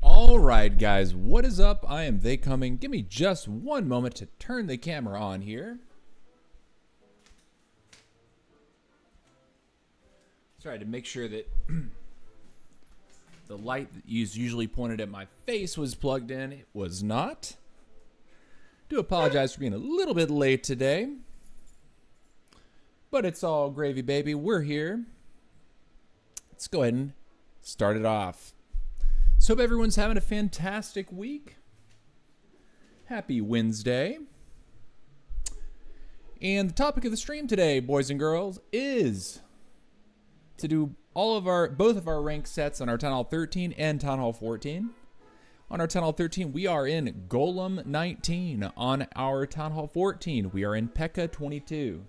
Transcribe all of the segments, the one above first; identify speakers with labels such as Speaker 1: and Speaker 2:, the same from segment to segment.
Speaker 1: All right, guys, what is up? I am TheyComing. Give me just one moment to turn the camera on here. Sorry, to make sure that the light that is usually pointed at my face was plugged in. It was not. Do apologize for being a little bit late today, but it's all gravy, baby. We're here. Let's go ahead and start it off. So hope everyone's having a fantastic week. Happy Wednesday. And the topic of the stream today, boys and girls, is to do both of our rank sets on our Town Hall 13 and Town Hall 14. On our Town Hall 13, we are in Golem 19. On our Town Hall 14, we are in P.E.K.K.A 22.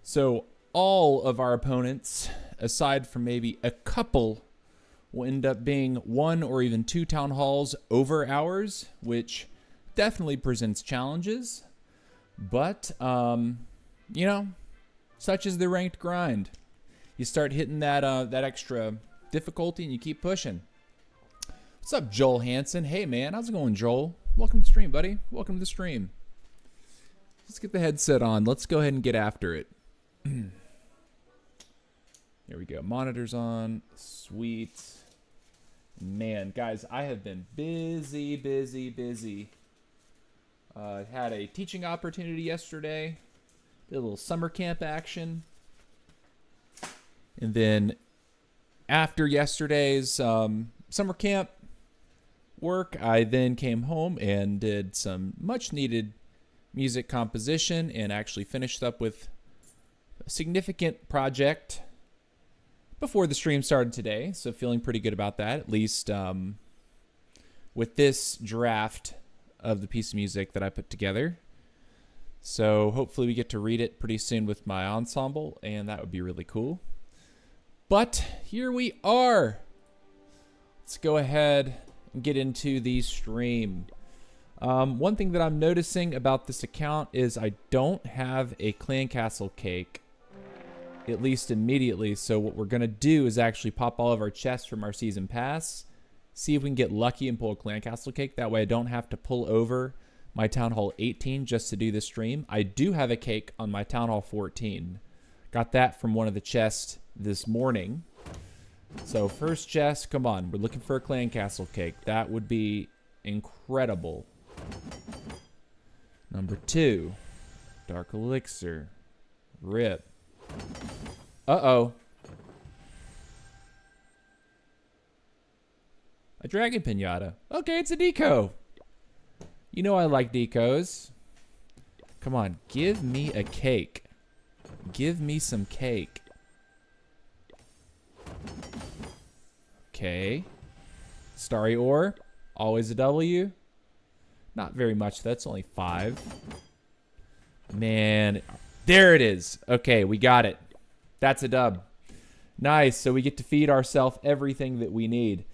Speaker 1: So all of our opponents, aside from maybe a couple, will end up being one or even two town halls over ours, which definitely presents challenges. But, you know, such is the ranked grind. You start hitting that extra difficulty and you keep pushing. What's up, Joel Hansen? Hey, man. How's it going, Joel? Welcome to the stream, buddy. Welcome to the stream. Let's get the headset on. Let's go ahead and get after it. There we go. Monitors on. Sweet. Man, guys, I have been busy. Had a teaching opportunity yesterday. Did a little summer camp action. And then after yesterday's summer camp work, I then came home and did some much needed music composition and actually finished up with a significant project before the stream started today, so feeling pretty good about that, at least with this draft of the piece of music that I put together. So hopefully we get to read it pretty soon with my ensemble, and that would be really cool. But here we are. let's go ahead and get into the stream. One thing that I'm noticing about this account is I don't have a clan castle cake, at least immediately. So what we're going to do is actually pop all of our chests from our season pass, see if we can get lucky and pull a clan castle cake. That way I don't have to pull over my Town Hall 18 just to do this stream. I do have a cake on my Town Hall 14. Got that from one of the chests this morning. So first chest, come on. We're looking for a clan castle cake. That would be incredible. Number 2, dark elixir. Rip. Uh-oh. A dragon pinata. Okay, it's a deco. You know I like decos. Come on, give me a cake. Give me some cake. Okay. Starry ore. Always a W. Not very much. That's only 5. Man. There it is. Okay, we got it. That's a dub. Nice. So we get to feed ourselves everything that we need.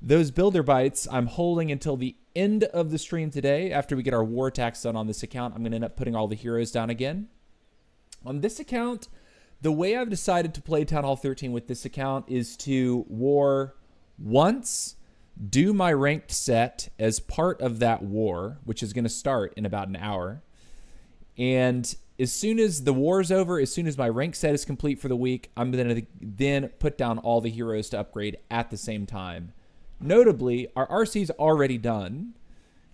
Speaker 1: Those builder bites I'm holding until the end of the stream today. After we get our war attacks done on this account, I'm going to end up putting all the heroes down again. On this account, the way I've decided to play Town Hall 13 with this account is to war once, do my ranked set as part of that war, which is going to start in about an hour. And as soon as the war is over, as soon as my rank set is complete for the week, I'm going to then put down all the heroes to upgrade at the same time. Notably, our RC is already done,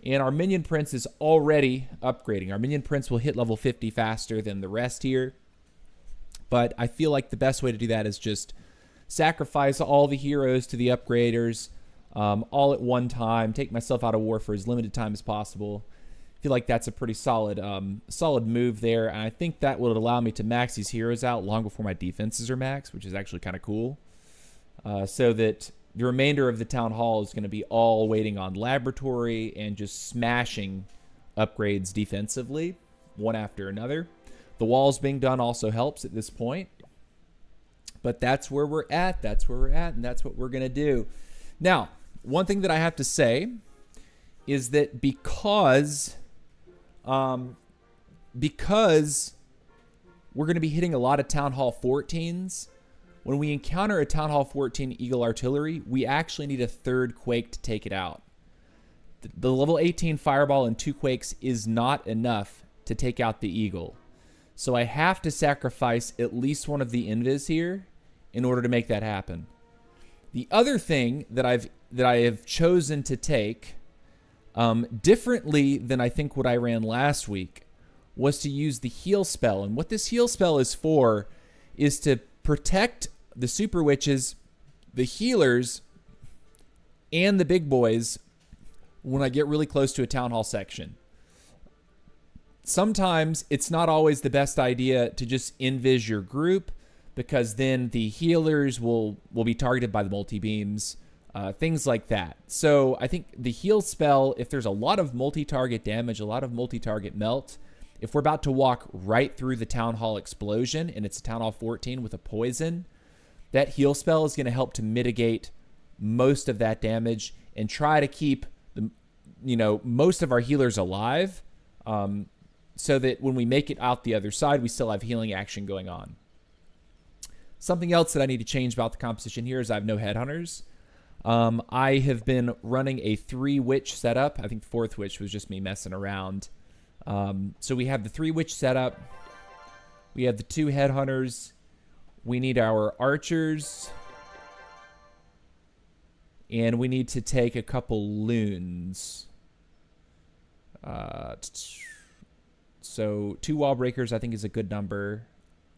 Speaker 1: and our Minion Prince is already upgrading. Our Minion Prince will hit level 50 faster than the rest here. But I feel like the best way to do that is just sacrifice all the heroes to the upgraders all at one time, take myself out of war for as limited time as possible. I feel like that's a pretty solid move there, and I think that will allow me to max these heroes out long before my defenses are maxed, which is actually kind of cool. So that the remainder of the Town Hall is going to be all waiting on Laboratory and just smashing upgrades defensively, one after another. The walls being done also helps at this point. But that's where we're at. That's where we're at, and that's what we're going to do. Now, one thing that I have to say is that because we're going to be hitting a lot of Town Hall 14s, when we encounter a Town Hall 14 Eagle Artillery, we actually need a 3rd Quake to take it out. The level 18 Fireball and 2 Quakes is not enough to take out the Eagle. So I have to sacrifice at least one of the Invis here in order to make that happen. The other thing that I have chosen to take, differently than I think what I ran last week, was to use the heal spell. And what this heal spell is for is to protect the super witches, the healers, and the big boys when I get really close to a town hall section. Sometimes it's not always the best idea to just invis your group, because then the healers will be targeted by the multi-beams, things like that. So I think the heal spell, if there's a lot of multi-target damage, a lot of multi-target melt, if we're about to walk right through the Town Hall explosion and it's a Town Hall 14 with a poison, that heal spell is going to help to mitigate most of that damage and try to keep most of our healers alive, so that when we make it out the other side, we still have healing action going on. Something else that I need to change about the composition here is I have no headhunters. I have been running a 3 witch setup. I think the 4th witch was just me messing around. So we have the 3 witch setup. We have the 2 headhunters. We need our archers. And we need to take a couple loons. So 2 wall breakers I think is a good number.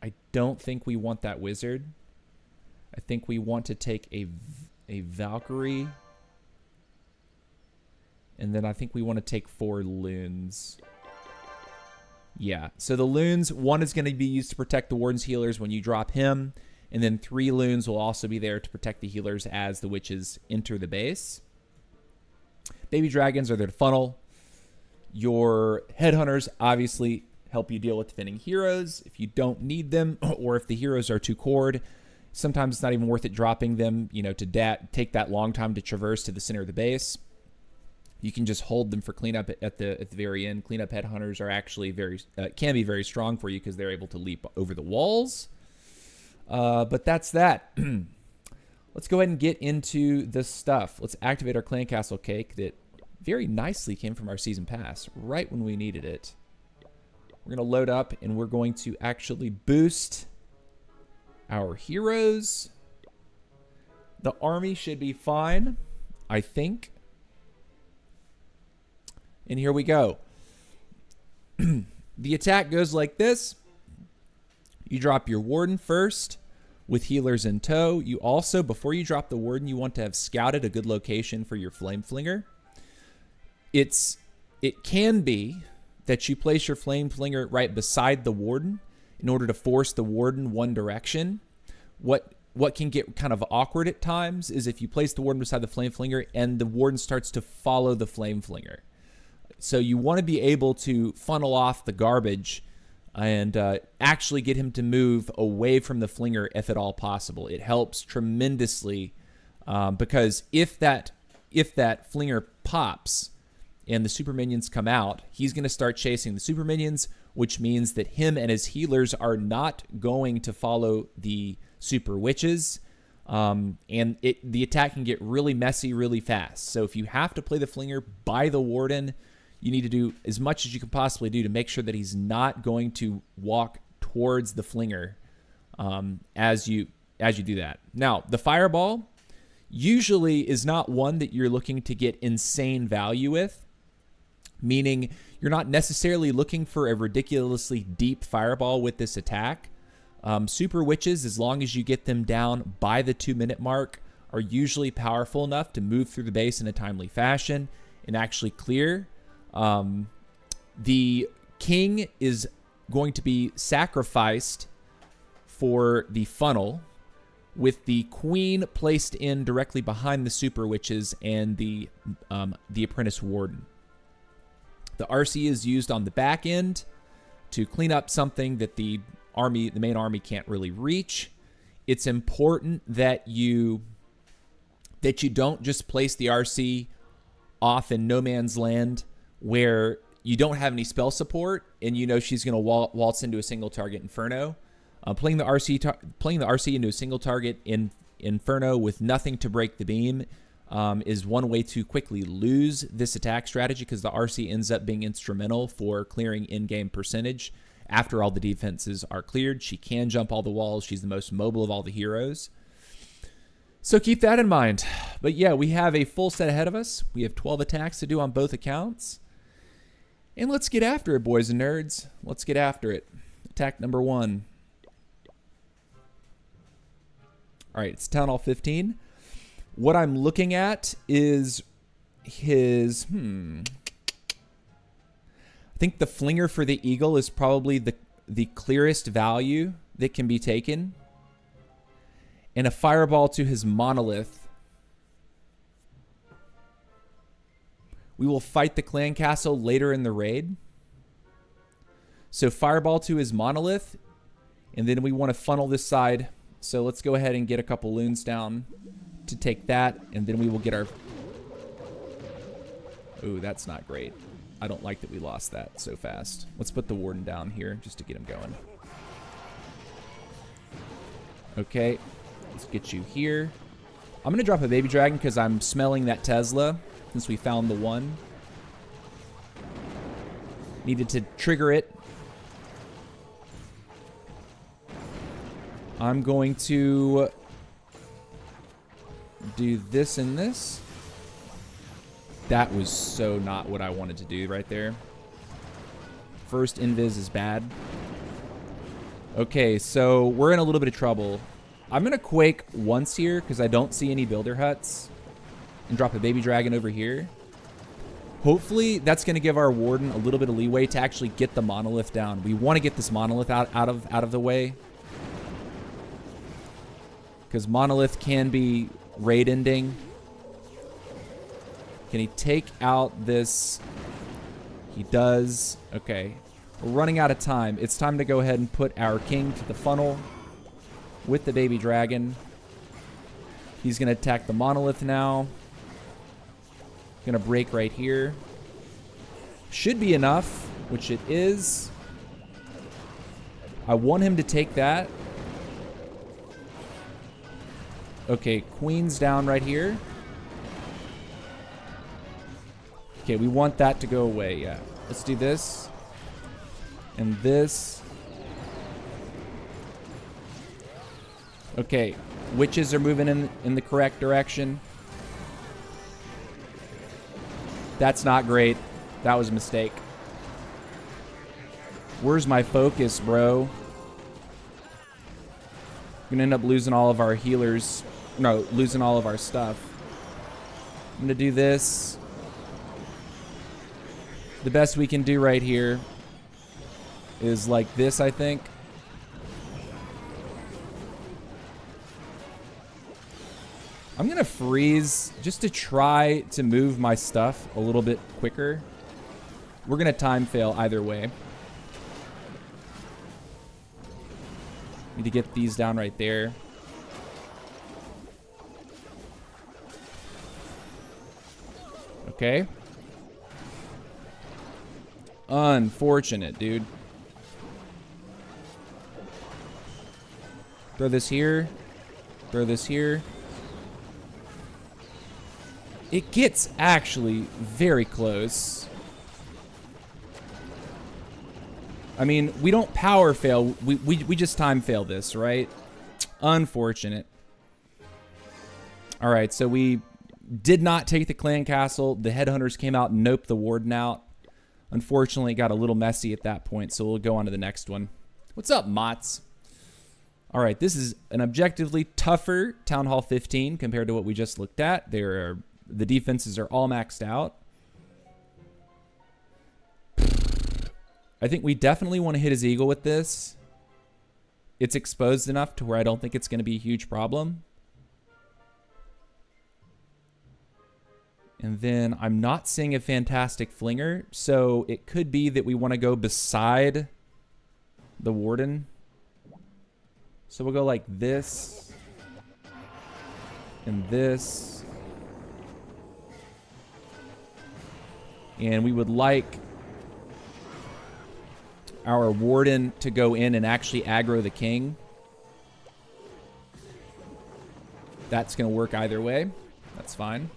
Speaker 1: I don't think we want that wizard. I think we want to take a Valkyrie. And then I think we want to take 4 loons. Yeah, so the loons, 1 is going to be used to protect the Warden's healers when you drop him. And then 3 loons will also be there to protect the healers as the witches enter the base. Baby dragons are there to funnel. Your headhunters obviously help you deal with defending heroes if you don't need them, or if the heroes are too cored. Sometimes it's not even worth it dropping them, you know, to take that long time to traverse to the center of the base. You can just hold them for cleanup at the very end. Cleanup headhunters are actually can be very strong for you because they're able to leap over the walls. But that's that. Let's go ahead and get into the stuff. Let's activate our Clan Castle cake that very nicely came from our season pass right when we needed it. We're going to load up and we're going to actually boost our heroes. The army should be fine, I think. And here we go. The attack goes like this. You drop your warden first with healers in tow. You also, before you drop the warden, you want to have scouted a good location for your flame flinger. It can be that you place your flame flinger right beside the warden in order to force the warden one direction. What can get kind of awkward at times is if you place the warden beside the flame flinger and the warden starts to follow the flame flinger. So you want to be able to funnel off the garbage and actually get him to move away from the flinger if at all possible. It helps tremendously because if that flinger pops and the super minions come out, he's going to start chasing the super minions, which means that him and his healers are not going to follow the super witches. And the attack can get really messy really fast. So if you have to play the flinger by the warden, you need to do as much as you can possibly do to make sure that he's not going to walk towards the flinger as you do that. Now, the fireball usually is not one that you're looking to get insane value with, meaning you're not necessarily looking for a ridiculously deep fireball with this attack. Super witches, as long as you get them down by the 2-minute mark, are usually powerful enough to move through the base in a timely fashion and actually clear. The king is going to be sacrificed for the funnel, with the queen placed in directly behind the super witches and the apprentice warden. The RC is used on the back end to clean up something that the main army can't really reach. It's important that you don't just place the RC off in no man's land where you don't have any spell support and you know she's going to waltz into a single target Inferno. Playing the RC into a single target in Inferno with nothing to break the beam is one way to quickly lose this attack strategy, because the RC ends up being instrumental for clearing in-game percentage. After all the defenses are cleared, she can jump all the walls. She's the most mobile of all the heroes. So keep that in mind. But yeah, we have a full set ahead of us. We have 12 attacks to do on both accounts. And let's get after it, boys and nerds. Let's get after it. Attack number 1. All right, it's Town Hall 15. What I'm looking at is his... I think the flinger for the eagle is probably the clearest value that can be taken. And a fireball to his monolith. We will fight the clan castle later in the raid. So fireball to his monolith. And then we want to funnel this side. So let's go ahead and get a couple loons down to take that. And then we will get our... Ooh, that's not great. I don't like that we lost that so fast. Let's put the warden down here just to get him going. Okay, let's get you here. I'm going to drop a baby dragon because I'm smelling that Tesla since we found the one. Needed to trigger it. I'm going to do this and this. That was so not what I wanted to do right there. First invis is bad. Okay, so we're in a little bit of trouble. I'm going to quake once here because I don't see any builder huts. And drop a baby dragon over here. Hopefully that's going to give our warden a little bit of leeway to actually get the monolith down. We want to get this monolith out of the way. Because monolith can be raid ending. Can he take out this? He does. Okay. We're running out of time. It's time to go ahead and put our king to the funnel. with the baby dragon. He's going to attack the monolith now. Going to break right here. Should be enough, which it is. I want him to take that. Okay, queen's down right here. Okay, we want that to go away, yeah. Let's do this. And this. Okay, witches are moving in the correct direction. That's not great. That was a mistake. Where's my focus, bro? We're gonna end up losing all of our healers. No, losing all of our stuff. I'm gonna do this. The best we can do right here is like this, I think. I'm gonna freeze just to try to move my stuff a little bit quicker. We're gonna time fail either way. Need to get these down right there. Okay. Unfortunate, dude. Throw this here. Throw this here. It gets actually very close. I mean, we don't power fail. We just time fail this, right? Unfortunate. All right, so we did not take the clan castle. The headhunters came out and noped the warden out. Unfortunately, it got a little messy at that point, so we'll go on to the next one. What's up, Mots? All right, this is an objectively tougher Town Hall 15 compared to what we just looked at. The defenses are all maxed out. I think we definitely want to hit his eagle with this. It's exposed enough to where I don't think it's going to be a huge problem. And then I'm not seeing a fantastic flinger, so it could be that we want to go beside the warden. So we'll go like this and this. And we would like our warden to go in and actually aggro the king. That's going to work either way. That's fine.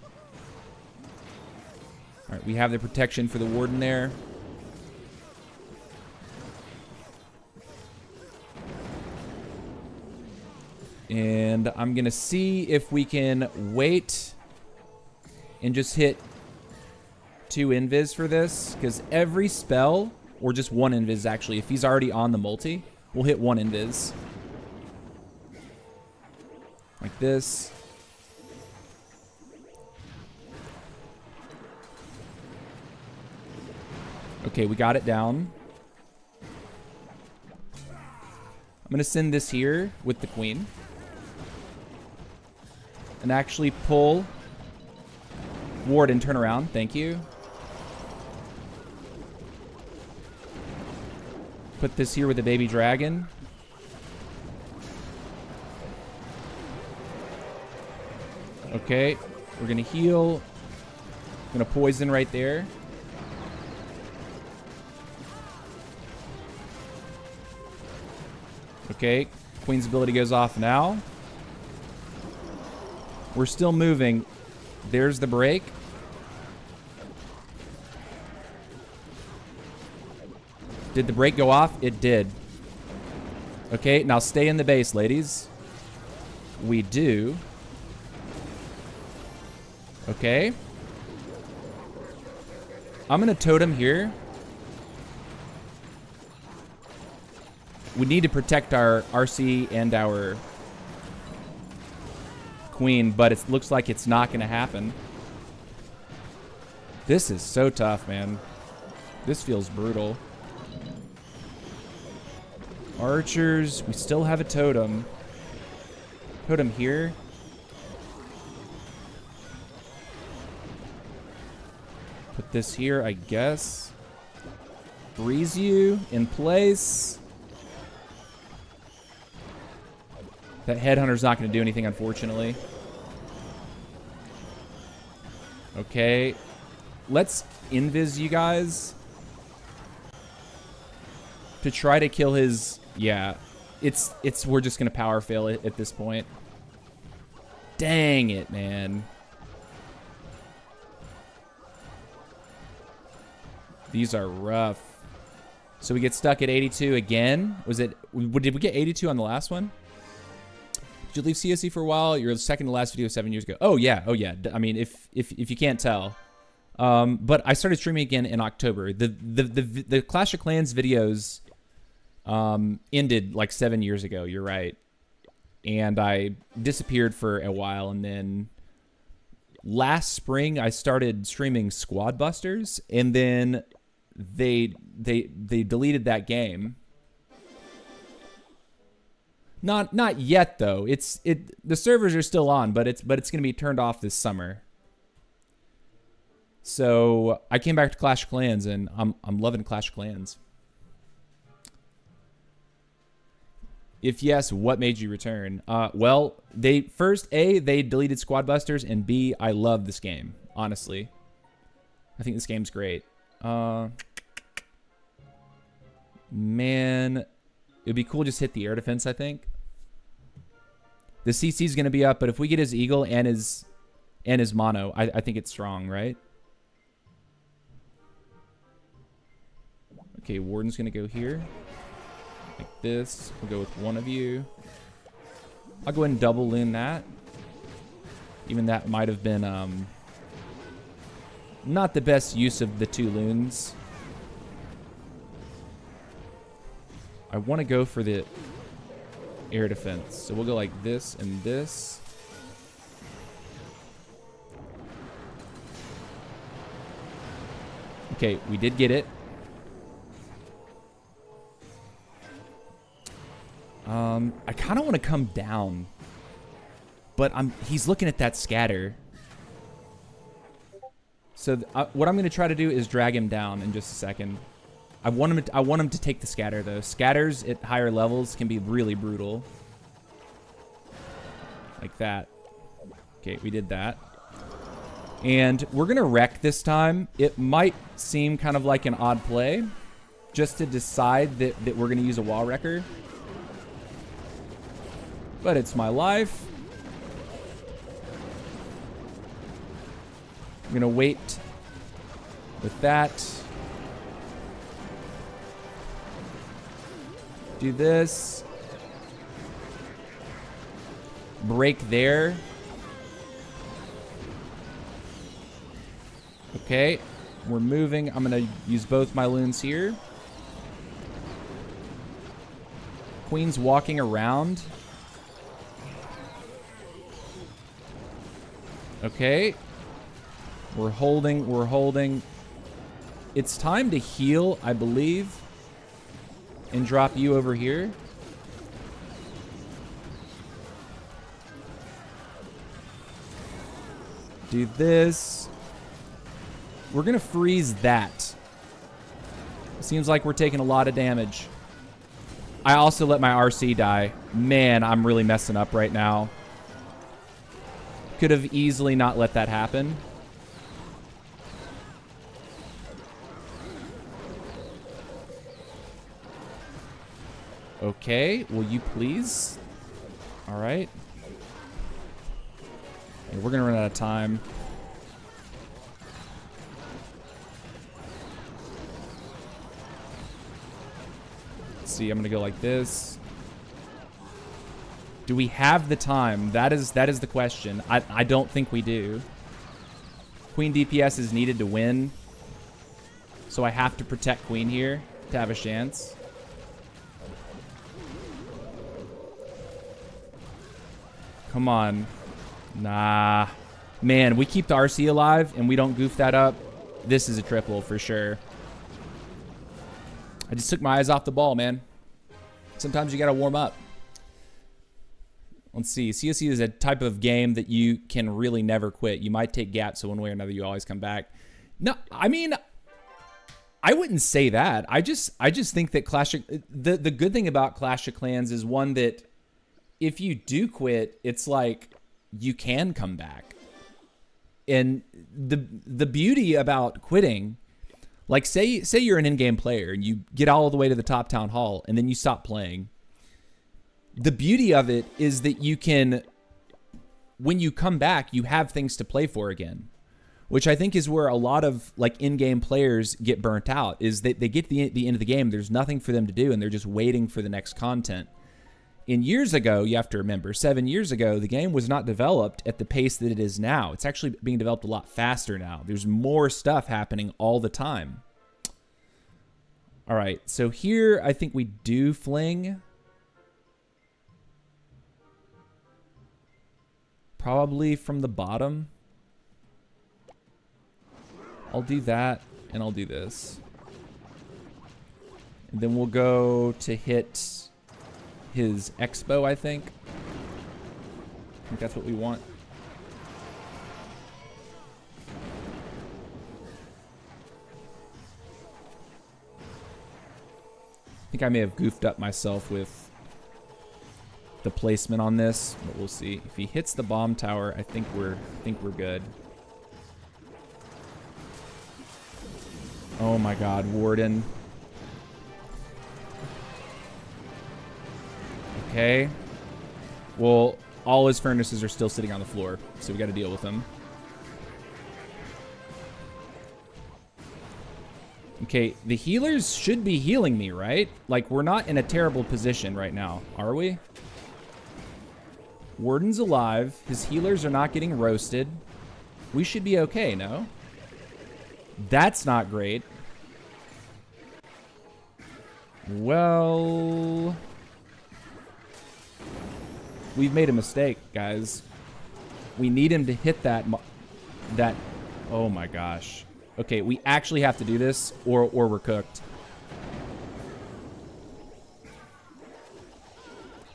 Speaker 1: All right, we have the protection for the warden there. And I'm going to see if we can wait and just hit 2 invis for this, because every spell, or just 1 invis actually, if he's already on the multi, we'll hit 1 invis. Like this. Okay, we got it down. I'm going to send this here with the queen. And actually pull warden, turn around. Thank you. Put this here with the baby dragon. Okay, we're going to heal. Going to poison right there. Okay, queen's ability goes off now. We're still moving. There's the break. Did the break go off? It did. Okay, now stay in the base, ladies. We do. Okay. I'm going to totem here. We need to protect our RC and our queen, but it looks like it's not going to happen. This is so tough, man. This feels brutal. Archers, we still have a totem. Totem here. Put this here, I guess. Freeze you in place. That headhunter's not going to do anything, unfortunately. Okay. Let's invis you guys to try to kill his... Yeah. We're just going to power fail it at this point. Dang it, man. These are rough. So we get stuck at 82 again. Did we get 82 on the last one? Did you leave CSC for a while? Your second to last video 7 years ago. Oh yeah. I mean, if you can't tell. But I started streaming again in October. The Clash of Clans videos ended like 7 years ago. You're right. And I disappeared for a while, and then last spring I started streaming Squad Busters, and then they deleted that game. Not yet though. The servers are still on, but it's going to be turned off this summer. So I came back to Clash of Clans, and I'm loving Clash of Clans. If yes, what made you return? Well, they deleted Squad Busters, and B, I love this game, honestly. I think this game's great. Man, it'd be cool just hit the air defense, I think. The CC is going to be up, but if we get his Eagle and his Mono, I think it's strong, right? Okay, Warden's going to go here. Like this. We'll go with one of you. I'll go ahead and double loon that. Even that might have been not the best use of the 2 loons. I want to go for the air defense. So we'll go like this and this. Okay, we did get it. I kind of want to come down, but he's looking at that scatter. So what I'm going to try to do is drag him down in just a second. I want him to take the scatter though. Scatters at higher levels can be really brutal. Like that. Okay, we did that. And we're going to wreck this time. It might seem kind of like an odd play just to decide that we're going to use a wall wrecker. But it's my life. I'm going to wait with that. Do this. Break there. Okay. We're moving. I'm going to use both my loons here. Queen's walking around. Okay. We're holding. It's time to heal, I believe. And drop you over here. Do this. We're gonna freeze that. Seems like we're taking a lot of damage. I also let my RC die. Man, I'm really messing up right now. Could have easily not let that happen. Okay, will you please? All right. Okay, we're gonna run out of time. Let's see, I'm gonna go like this. Do we have the time? That is the question. I don't think we do. Queen DPS is needed to win. So I have to protect Queen here to have a chance. Come on. Nah. Man, we keep the RC alive and we don't goof that up. This is a triple for sure. I just took my eyes off the ball, man. Sometimes you gotta warm up. Let's see. CSC is a type of game that you can really never quit. You might take gaps, so one way or another, you always come back. No, I mean, I wouldn't say that. I just think that the good thing about Clash of Clans is one that if you do quit, it's like you can come back. And the beauty about quitting, like say you're an in-game player and you get all the way to the top town hall and then you stop playing. The beauty of it is that you can, when you come back, you have things to play for again, which I think is where a lot of like in-game players get burnt out, is that they get to the end of the game, there's nothing for them to do, and they're just waiting for the next content. In years ago, you have to remember, 7 years ago, the game was not developed at the pace that it is now. It's actually being developed a lot faster now. There's more stuff happening all the time. All right, so here I think we do fling. Probably from the bottom. I'll do that, and I'll do this. And then we'll go to hit his expo, I think. I think that's what we want. I think I may have goofed up myself with the placement on this, but we'll see. If he hits the bomb tower, I think we're good. Oh my God, Warden. Okay. Well, all his furnaces are still sitting on the floor, so we got to deal with them. Okay, the healers should be healing me, right? Like, we're not in a terrible position right now, are we? Warden's alive. His healers are not getting roasted. We should be okay, no? That's not great. Well, we've made a mistake, guys. We need him to hit that. Oh my gosh. Okay, we actually have to do this, or we're cooked.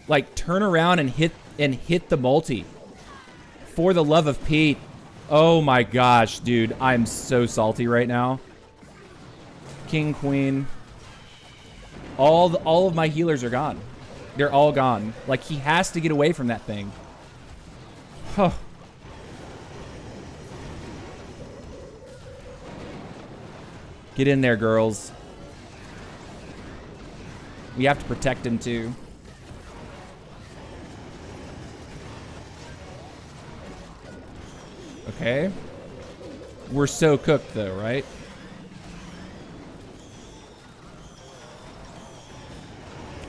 Speaker 1: Like, turn around and hit the multi. For the love of Pete. Oh my gosh, dude. I'm so salty right now. King, queen. All of my healers are gone. They're all gone. Like, he has to get away from that thing. Huh. Get in there, girls. We have to protect him, too. Okay. We're so cooked, though, right?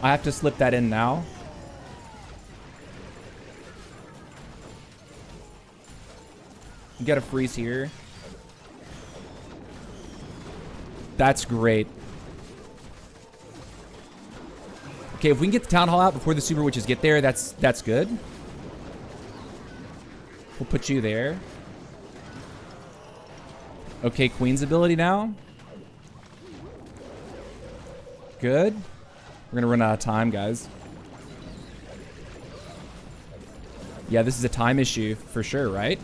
Speaker 1: I have to slip that in now. You got a freeze here. That's great. Okay, if we can get the town hall out before the super witches get there, that's good. We'll put you there. Okay, queen's ability now. Good. We're gonna run out of time, guys. Yeah, this is a time issue for sure, right?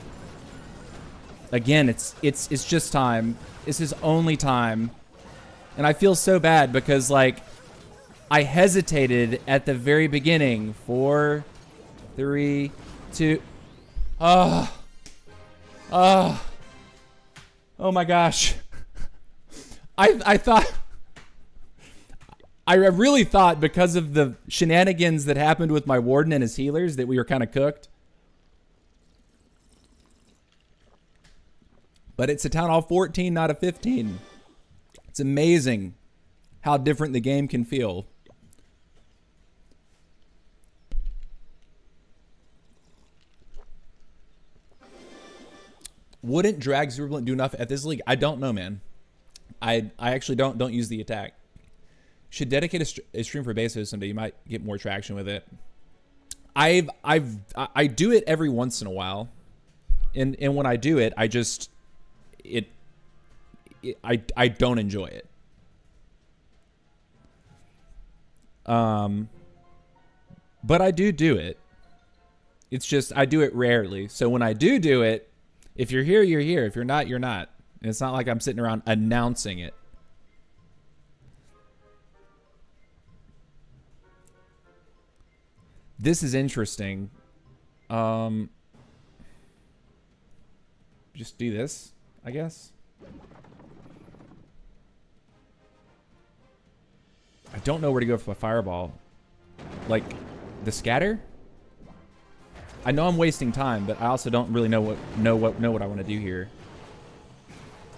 Speaker 1: Again, it's just time. This is only time. And I feel so bad because, like, I hesitated at the very beginning. 4, 3, 2. Oh my gosh. I really thought because of the shenanigans that happened with my warden and his healers that we were kind of cooked. But it's a Town Hall 14, not a 15. It's amazing how different the game can feel. Wouldn't drag Superblunt do enough at this league? I don't know, man. I actually don't use the attack. Should dedicate a stream for bases someday. You might get more traction with it. I do it every once in a while, and when I do it, I don't enjoy it. But I do it. It's just I do it rarely. So when I do it, if you're here, you're here. If you're not, you're not. And it's not like I'm sitting around announcing it. This is interesting. Just do this, I guess. I don't know where to go for a fireball. Like, the scatter? I know I'm wasting time, but I also don't really know what I want to do here.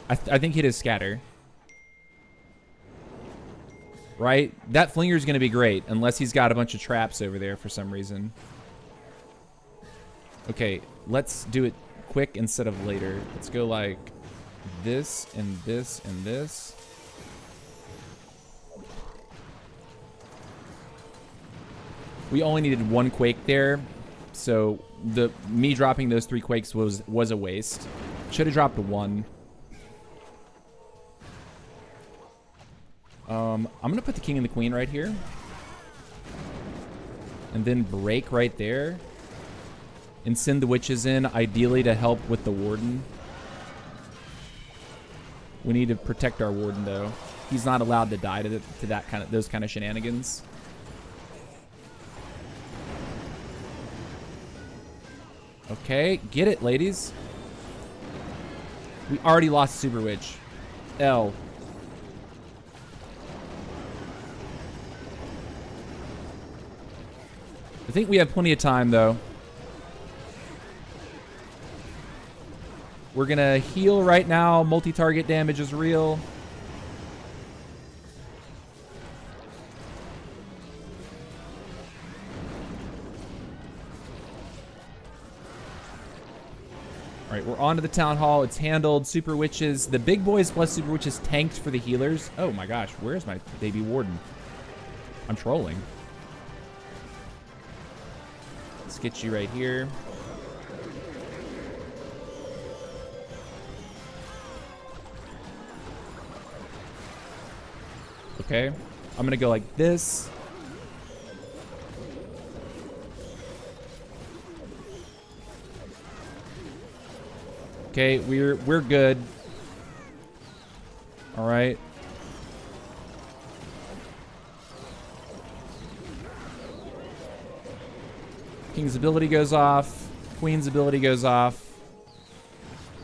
Speaker 1: I think hit his scatter. Right? That flinger is going to be great, unless he's got a bunch of traps over there for some reason. Okay, let's do it quick instead of later. Let's go like this and this and this. We only needed one quake there, so me dropping those 3 quakes was a waste. Should have dropped 1. I'm gonna put the king and the queen right here, and then break right there, and send the witches in, ideally to help with the warden. We need to protect our warden though. He's not allowed to die to those kind of shenanigans. Okay, get it, ladies. We already lost Super Witch. L. I think we have plenty of time, though. We're gonna heal right now. Multi-target damage is real. All right, we're on to the town hall. It's handled. Super witches. The big boys plus super witches tanked for the healers. Oh my gosh, where's my baby warden? I'm trolling. Let's get you right here. Okay, I'm gonna go like this. Okay, we're good. All right. King's ability goes off. Queen's ability goes off.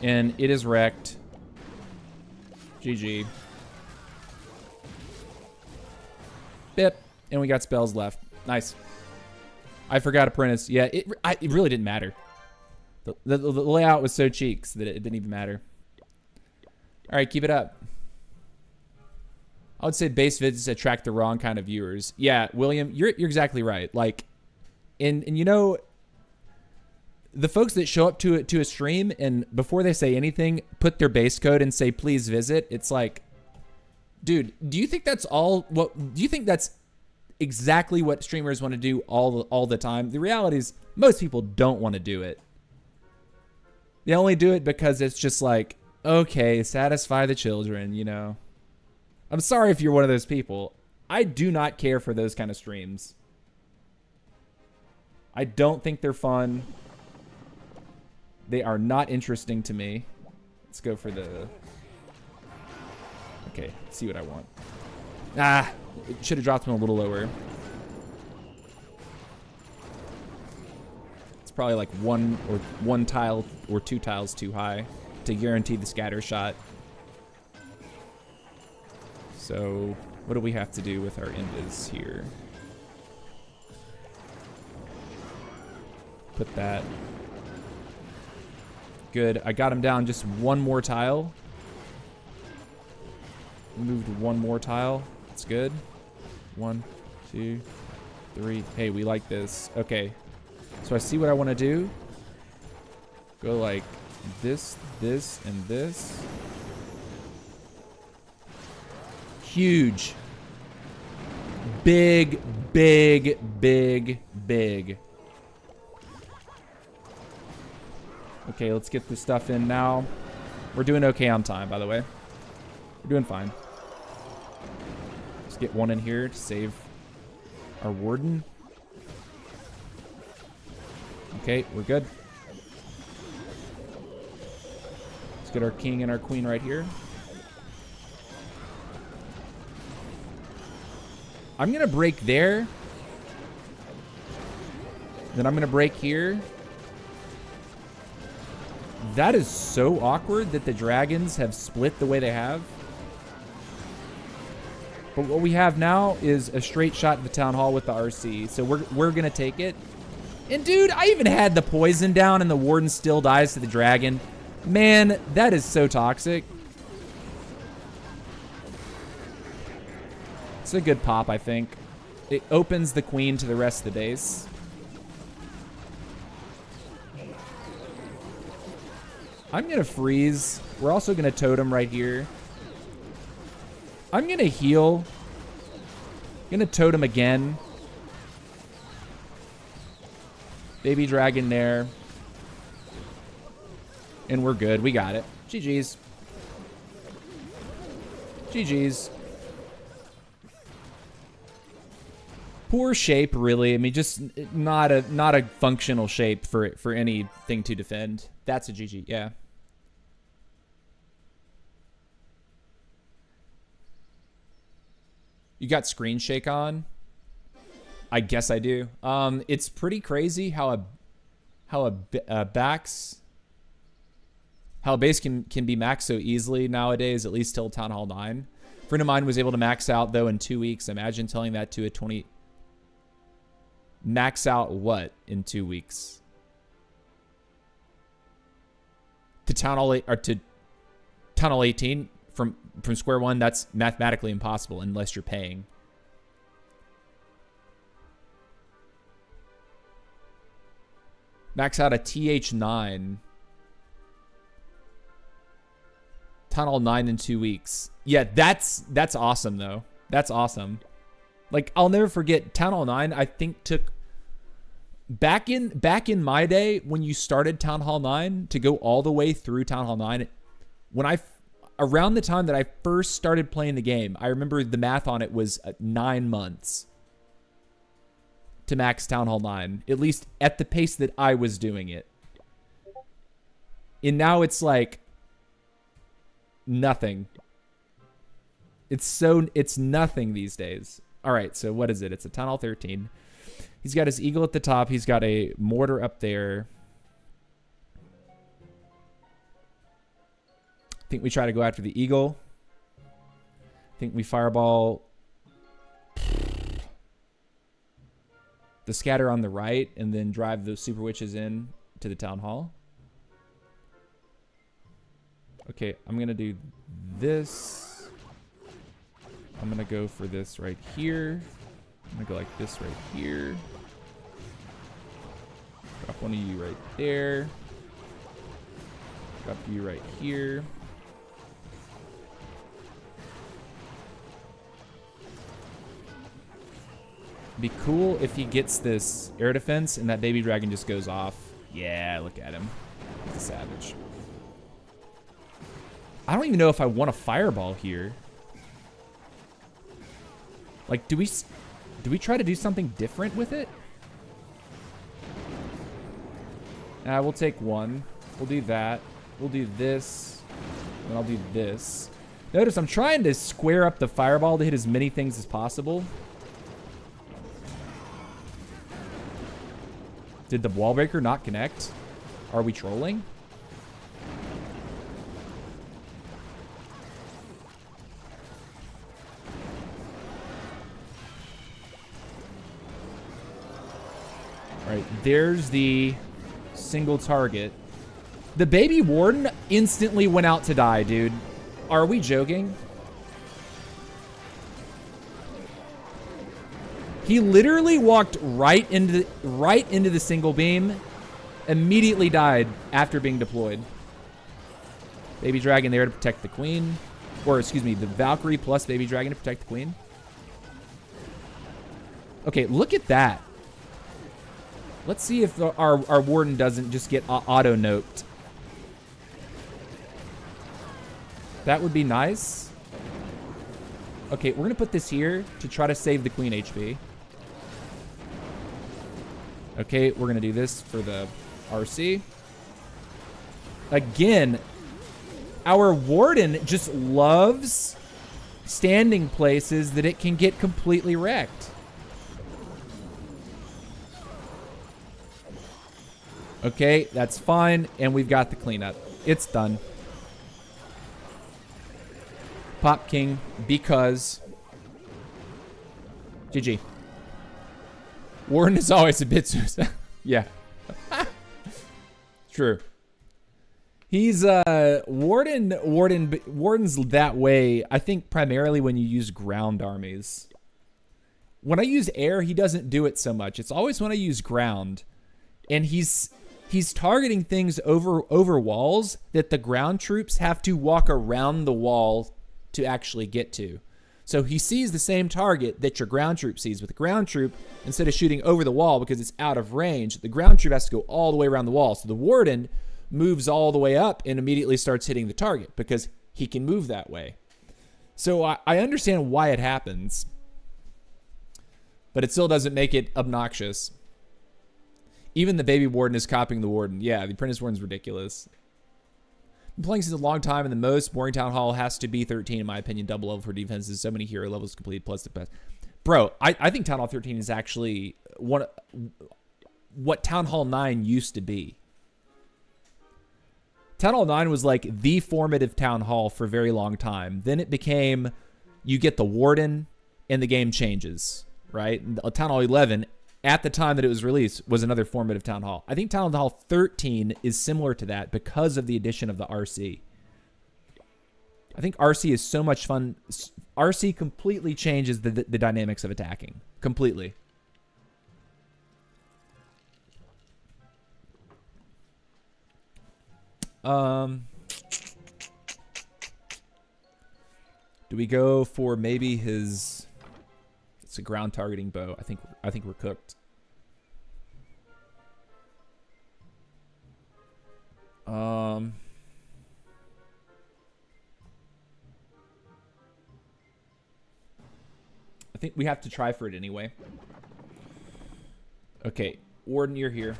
Speaker 1: And it is wrecked. GG. Bip. And we got spells left. Nice. I forgot apprentice. Yeah, it really didn't matter. The layout was so cheeks that it didn't even matter. All right, keep it up. I would say base visits attract the wrong kind of viewers. Yeah, William, you're exactly right. Like, and you know, the folks that show up to a stream and before they say anything, put their base code and say please visit. It's like, dude, do you think that's all? Do you think that's exactly what streamers want to do all the time? The reality is most people don't want to do it. They only do it because it's just like, okay, satisfy the children, you know. I'm sorry if you're one of those people. I do not care for those kind of streams. I don't think they're fun. They are not interesting to me. Let's go for the... Okay, let's see what I want. Ah, it should have dropped them a little lower. Probably like one tile or 2 tiles too high to guarantee the scatter shot. So what do we have to do with our invis here? Put that. Good. I got him down just 1 more tile. Moved 1 more tile. That's good. 1, 2, 3. Hey, we like this. Okay. So I see what I want to do. Go like this, this, and this. Huge. Big, big, big, big. Okay, let's get this stuff in now. We're doing okay on time, by the way. We're doing fine. Let's get 1 in here to save our warden. Okay, we're good. Let's get our king and our queen right here. I'm gonna break there. Then I'm going to break here. That is so awkward that the dragons have split the way they have. But what we have now is a straight shot to the town hall with the RC. So we're going to take it. And dude, I even had the poison down and the warden still dies to the dragon. Man, that is so toxic. It's a good pop, I think. It opens the queen to the rest of the base. I'm going to freeze. We're also going to totem right here. I'm going to heal. Going to totem again. Baby dragon there. And we're good. We got it. GG's. GG's. Poor shape, really. I mean, just not a functional shape for anything to defend. That's a GG, yeah. You got screen shake on? I guess I do. It's pretty crazy how a base can be maxed so easily nowadays, at least till Town Hall 9. A friend of mine was able to max out though in 2 weeks. Imagine telling that to a 20. Max out what in 2 weeks? To Town Hall 8 or to Town Hall 18 from square one. That's mathematically impossible unless you're paying. Max out a TH9. Town Hall 9 in 2 weeks. Yeah, that's awesome though. That's awesome. Like, I'll never forget Town Hall 9, I think took back in my day when you started Town Hall 9 to go all the way through Town Hall 9, around the time that I first started playing the game, I remember the math on it was 9 months to max Town Hall 9, at least at the pace that I was doing it. And now it's like nothing. It's nothing these days. All right, so what is it? It's a Town Hall 13. He's got his eagle at the top. He's got a mortar up there. I think we try to go after the eagle. I think we fireball the scatter on the right and then drive those super witches in to the town hall. Okay, I'm going to do this. I'm going to go for this right here. I'm going to go like this right here. Drop one of you right there. Drop you right here. Be cool if he gets this air defense and that baby dragon just goes off. Yeah, look at him. He's a savage. I don't even know if I want a fireball here. Like, do we try to do something different with it? We'll take one. We'll do that. We'll do this. And I'll do this. Notice I'm trying to square up the fireball to hit as many things as possible. Did the wall breaker not connect? Are we trolling? All right, there's the single target. The baby warden instantly went out to die, dude. Are we joking? He literally walked right into the single beam, immediately died after being deployed. Baby dragon there to protect the queen. Or, excuse me, the Valkyrie plus baby dragon to protect the queen. Okay, look at that. Let's see if our warden doesn't just get auto-noped. That would be nice. Okay, we're going to put this here to try to save the queen HP. Okay, we're going to do this for the RC. Again, our warden just loves standing places that it can get completely wrecked. Okay, that's fine. And we've got the cleanup. It's done. Pop King because... GG. Warden is always a bit suicide. Yeah. True. He's Warden's that way, I think, primarily when you use ground armies. When I use air, he doesn't do it so much. It's always when I use ground. And he's targeting things over walls that the ground troops have to walk around the wall to actually get to. So he sees the same target that your ground troop sees. With the ground troop, instead of shooting over the wall because it's out of range, the ground troop has to go all the way around the wall. So the Warden moves all the way up and immediately starts hitting the target because he can move that way. So I understand why it happens, but it still doesn't make it obnoxious. Even the baby Warden is copying the Warden. Yeah, the Apprentice Warden's ridiculous. Been playing since a long time, and the most boring Town Hall has to be 13, in my opinion. Double level for defenses, so many hero levels complete, plus the best. Bro, I think Town Hall 13 is actually what Town Hall 9 used to be. Town Hall 9 was like the formative Town Hall for a very long time. Then it became, you get the Warden, and the game changes, right? Town Hall 11, at the time that it was released, was another formative Town Hall. I think Town Hall 13 is similar to that because of the addition of the RC. I think RC is so much fun. RC completely changes the dynamics of attacking. Completely. Do we go for maybe his... It's a ground targeting bow. I think we're cooked. I think we have to try for it anyway. Okay, Warden, you're here.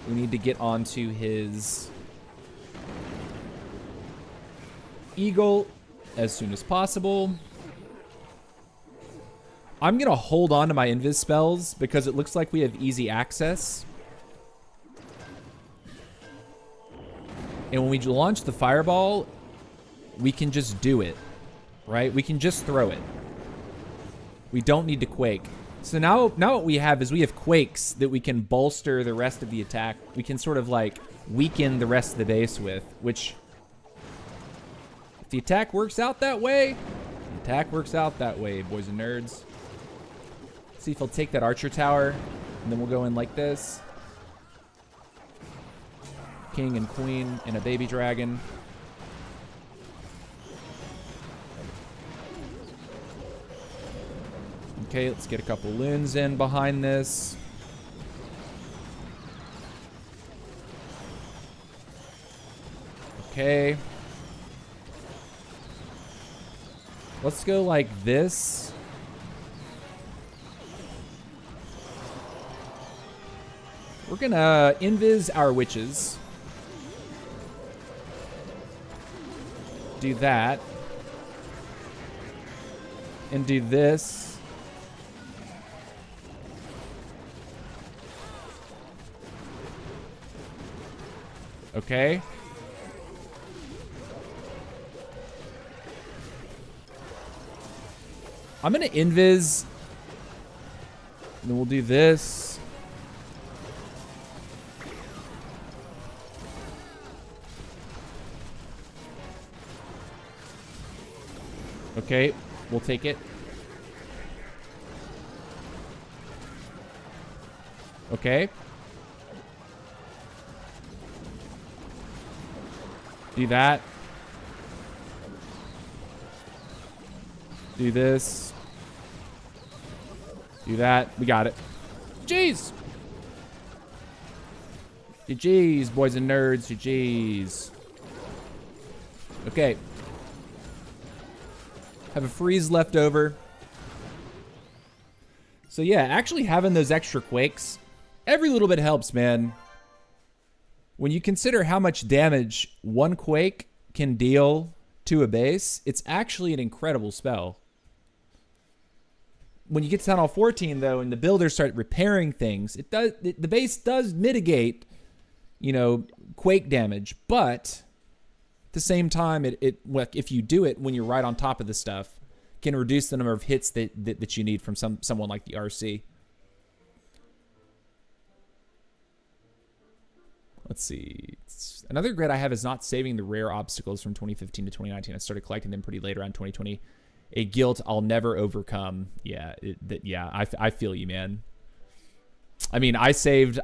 Speaker 1: We need to get onto his Eagle as soon as possible. I'm going to hold on to my invis spells because it looks like we have easy access. And when we launch the fireball, we can just do it, right? We can just throw it. We don't need to quake. So now what we have is we have quakes that we can bolster the rest of the attack. We can sort of like weaken the rest of the base with, which if the attack works out that way, the attack works out that way, boys and nerds. See if he'll take that archer tower, and then we'll go in like this. King and queen and a baby dragon. Okay, let's get a couple loons in behind this. Okay. Let's go like this. We're gonna invis our witches. Do that. And do this. Okay. I'm gonna invis. And then we'll do this. Okay, we'll take it. Okay. Do that. Do this. Do that. We got it. Jeez. GG's, boys and nerds. GG's. Okay. Have a freeze left over. So yeah, actually having those extra quakes, every little bit helps, man. When you consider how much damage one quake can deal to a base, it's actually an incredible spell. When you get to Town Hall 14, though, and the builders start repairing things, the base does mitigate, you know, quake damage, but at the same time, if you do it when you're right on top of the stuff, can reduce the number of hits that you need from someone like the RC. Let's see. Another grid I have is not saving the rare obstacles from 2015 to 2019. I started collecting them pretty late around 2020. A guilt I'll never overcome. Yeah, I feel you, man. I mean, I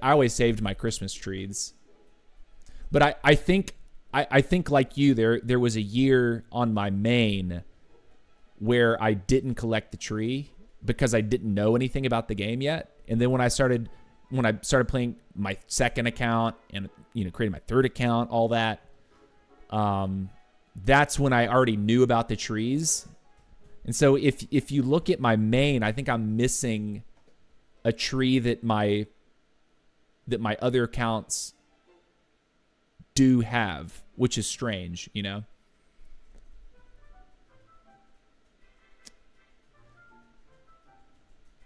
Speaker 1: always saved my Christmas trees. But I think like you, there was a year on my main where I didn't collect the tree because I didn't know anything about the game yet. And then when I started playing my second account and, you know, creating my third account, all that, that's when I already knew about the trees. And so if you look at my main, I think I'm missing a tree that my other accounts do have, which is strange, you know?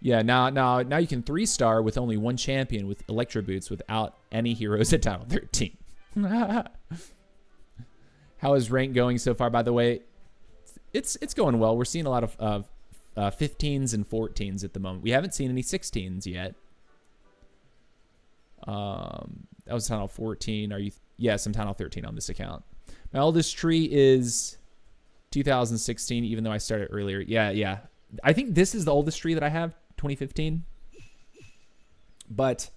Speaker 1: Yeah, now you can 3-star with only one champion with Electro Boots without any heroes at Title 13. How is rank going so far, by the way? It's going well. We're seeing a lot of 15s and 14s at the moment. We haven't seen any 16s yet. That was Title 14. Yes, I'm Title 13 on this account. My oldest tree is 2016, even though I started earlier. Yeah. I think this is the oldest tree that I have, 2015. But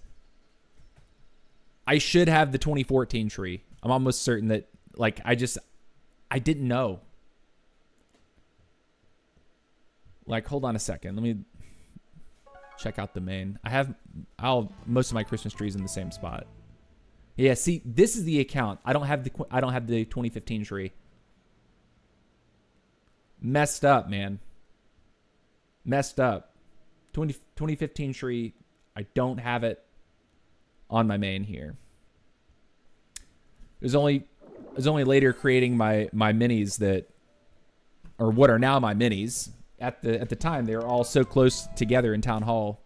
Speaker 1: I should have the 2014 tree. I'm almost certain that, like, I didn't know. Like, hold on a second. Let me check out the main. Most of my Christmas trees in the same spot. Yeah, see, this is the account. I don't have the 2015 tree. Messed up, man. Messed up. 2015 tree, I don't have it on my main here. It was only later creating my minis that, or what are now my minis. At the time, they were all so close together in Town Hall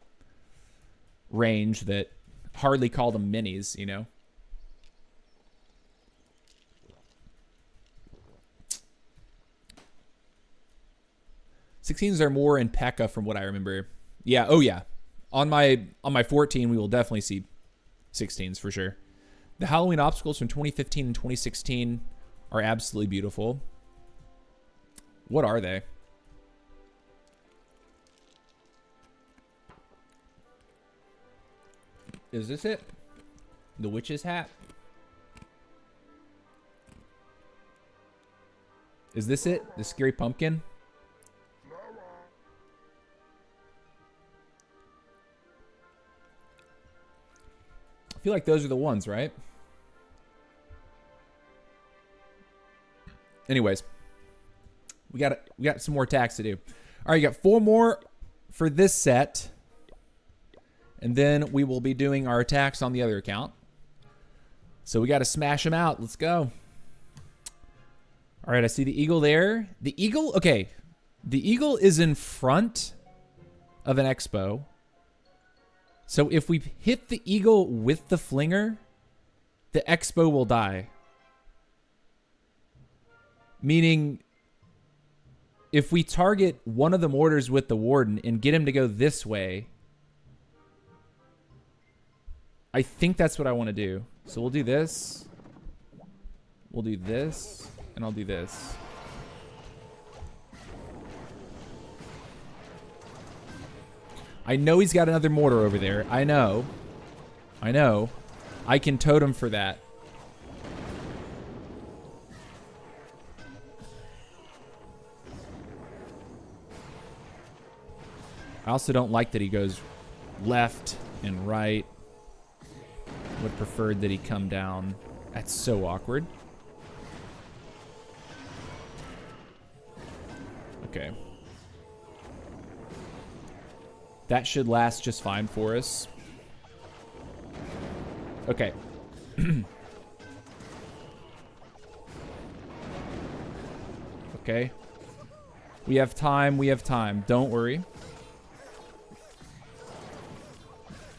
Speaker 1: range that hardly call them minis, you know? '16s are more in P.E.K.K.A from what I remember. Yeah, oh yeah. On my 14, we will definitely see 16s for sure. The Halloween obstacles from 2015 and 2016 are absolutely beautiful. What are they? Is this it? The witch's hat? Is this it? The scary pumpkin? I feel like those are the ones, right? Anyways, we got some more attacks to do. All right, you got 4 more for this set. And then we will be doing our attacks on the other account. So we got to smash them out. Let's go. All right, I see the eagle there. The eagle, okay. The eagle is in front of an expo. So if we hit the eagle with the flinger, the expo will die. Meaning, if we target one of the mortars with the warden and get him to go this way, I think that's what I want to do. So we'll do this. We'll do this. And I'll do this. I know he's got another mortar over there. I know. I can totem for that. I also don't like that he goes left and right. Would prefer that he come down. That's so awkward. Okay. That should last just fine for us. Okay. Okay. We have time. We have time. Don't worry.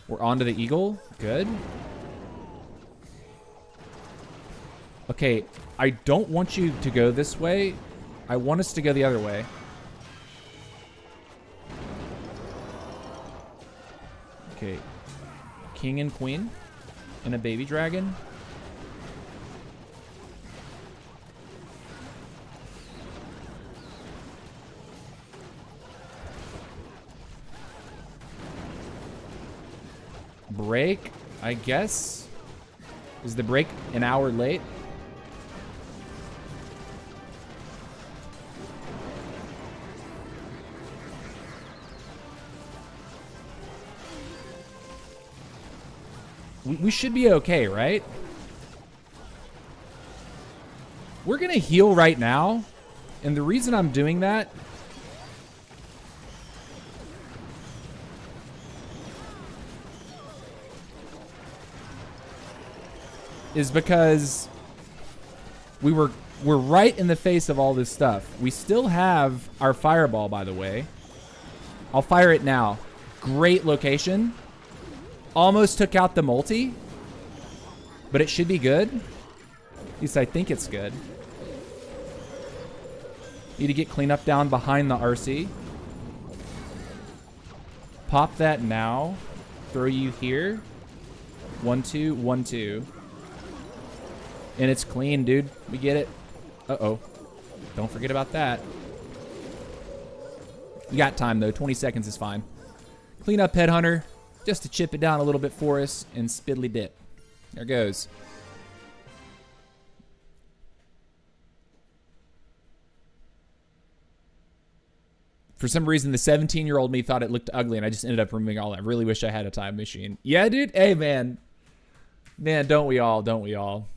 Speaker 1: We're on to the eagle. Good. Okay. I don't want you to go this way. I want us to go the other way. Okay. King and queen. And a baby dragon. Break, I guess. Is the break an hour late? We should be okay, right? We're gonna heal right now. And the reason I'm doing that is because we're right in the face of all this stuff. We still have our fireball, by the way. I'll fire it now. Great location. Almost took out the multi, but it should be good. At least I think it's good. Need to get cleanup down behind the RC. Pop that now. Throw you here. 1-2, 1-2. And it's clean, dude. We get it. Uh-oh. Don't forget about that. You got time, though. 20 seconds is fine. Clean up Headhunter. Just to chip it down a little bit for us. And spiddly dip. There goes. For some reason, the 17-year-old me thought it looked ugly, and I just ended up removing all that. I really wish I had a time machine. Yeah, dude. Hey, man. Man, don't we all? Don't we all?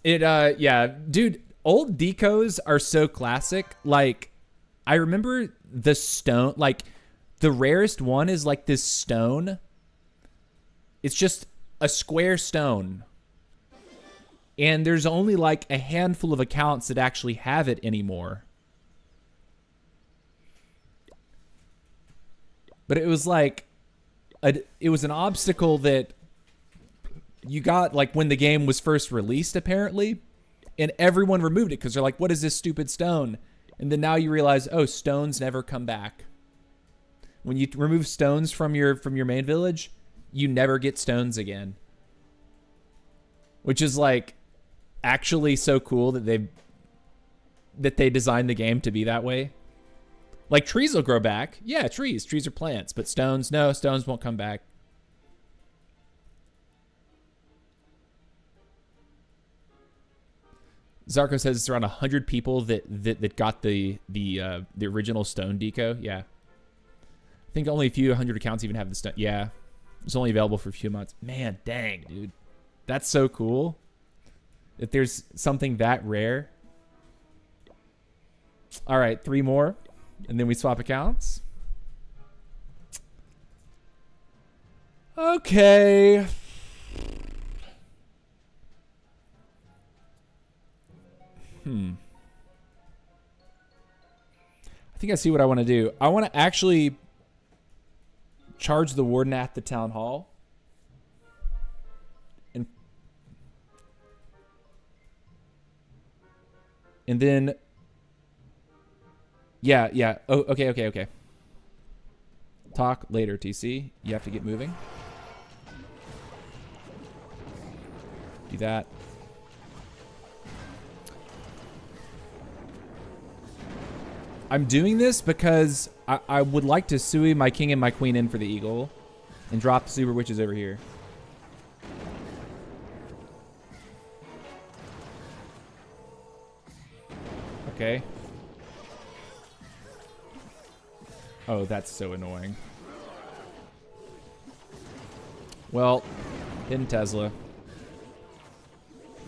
Speaker 1: Yeah, dude, old decos are so classic. Like, I remember the stone, like, the rarest one is like this stone. It's just a square stone. And there's only like a handful of accounts that actually have it anymore. But it was like, it was an obstacle that you got like when the game was first released, apparently, and everyone removed it because they're like, what is this stupid stone? And then now you realize, oh, stones never come back. When you remove stones from your main village, you never get stones again. Which is like actually so cool that they designed the game to be that way. Like trees will grow back. Yeah, trees are plants, but stones, no, stones won't come back. Zarko says it's around 100 people that got the original stone deco. Yeah. I think only a few hundred accounts even have the stone. Yeah. It's only available for a few months. Man, dang, dude. That's so cool. That there's something that rare. All right, 3 more. And then we swap accounts. Okay. I think I see what I want to do. I want to actually charge the warden at the town hall. And then yeah. Oh, okay. Talk later, TC. You have to get moving. Do that. I'm doing this because I would like to sui my king and my queen in for the eagle and drop the super witches over here. Okay. Oh, that's so annoying. Well, hidden Tesla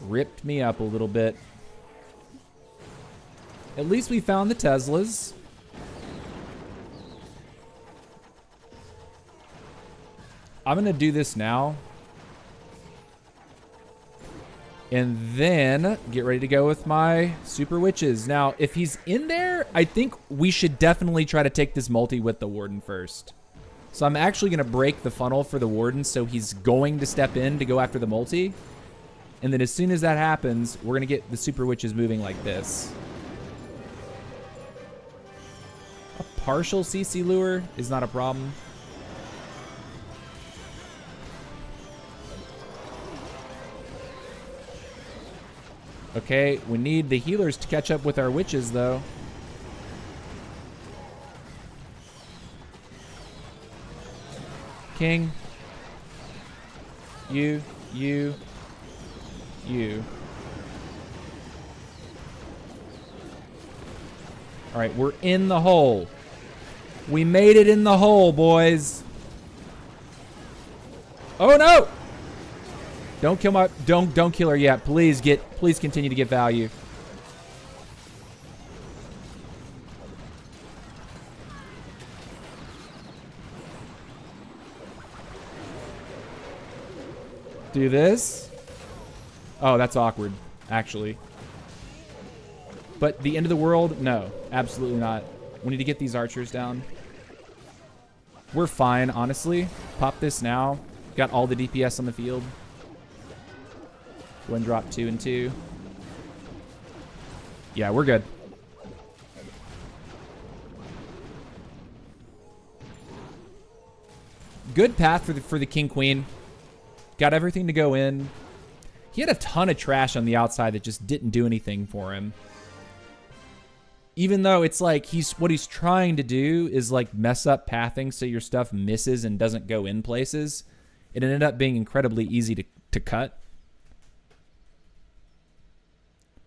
Speaker 1: ripped me up a little bit. At least we found the Teslas. I'm gonna do this now. And then get ready to go with my super witches. Now, if he's in there, I think we should definitely try to take this multi with the warden first. So I'm actually going to break the funnel for the warden, so he's going to step in to go after the multi. And then as soon as that happens, we're going to get the super witches moving like this. A partial CC lure is not a problem. Okay, we need the healers to catch up with our witches, though. King. You. All right, we're in the hole. We made it in the hole, boys. Oh, no! Don't kill my don't kill her yet. Please continue to get value. Do this. Oh, that's awkward, actually. But the end of the world? No, absolutely not. We need to get these archers down. We're fine, honestly. Pop this now. Got all the DPS on the field. Go and drop 2 and 2. Yeah, we're good. Good path for the King Queen. Got everything to go in. He had a ton of trash on the outside that just didn't do anything for him. Even though it's like what he's trying to do is like mess up pathing so your stuff misses and doesn't go in places. It ended up being incredibly easy to cut.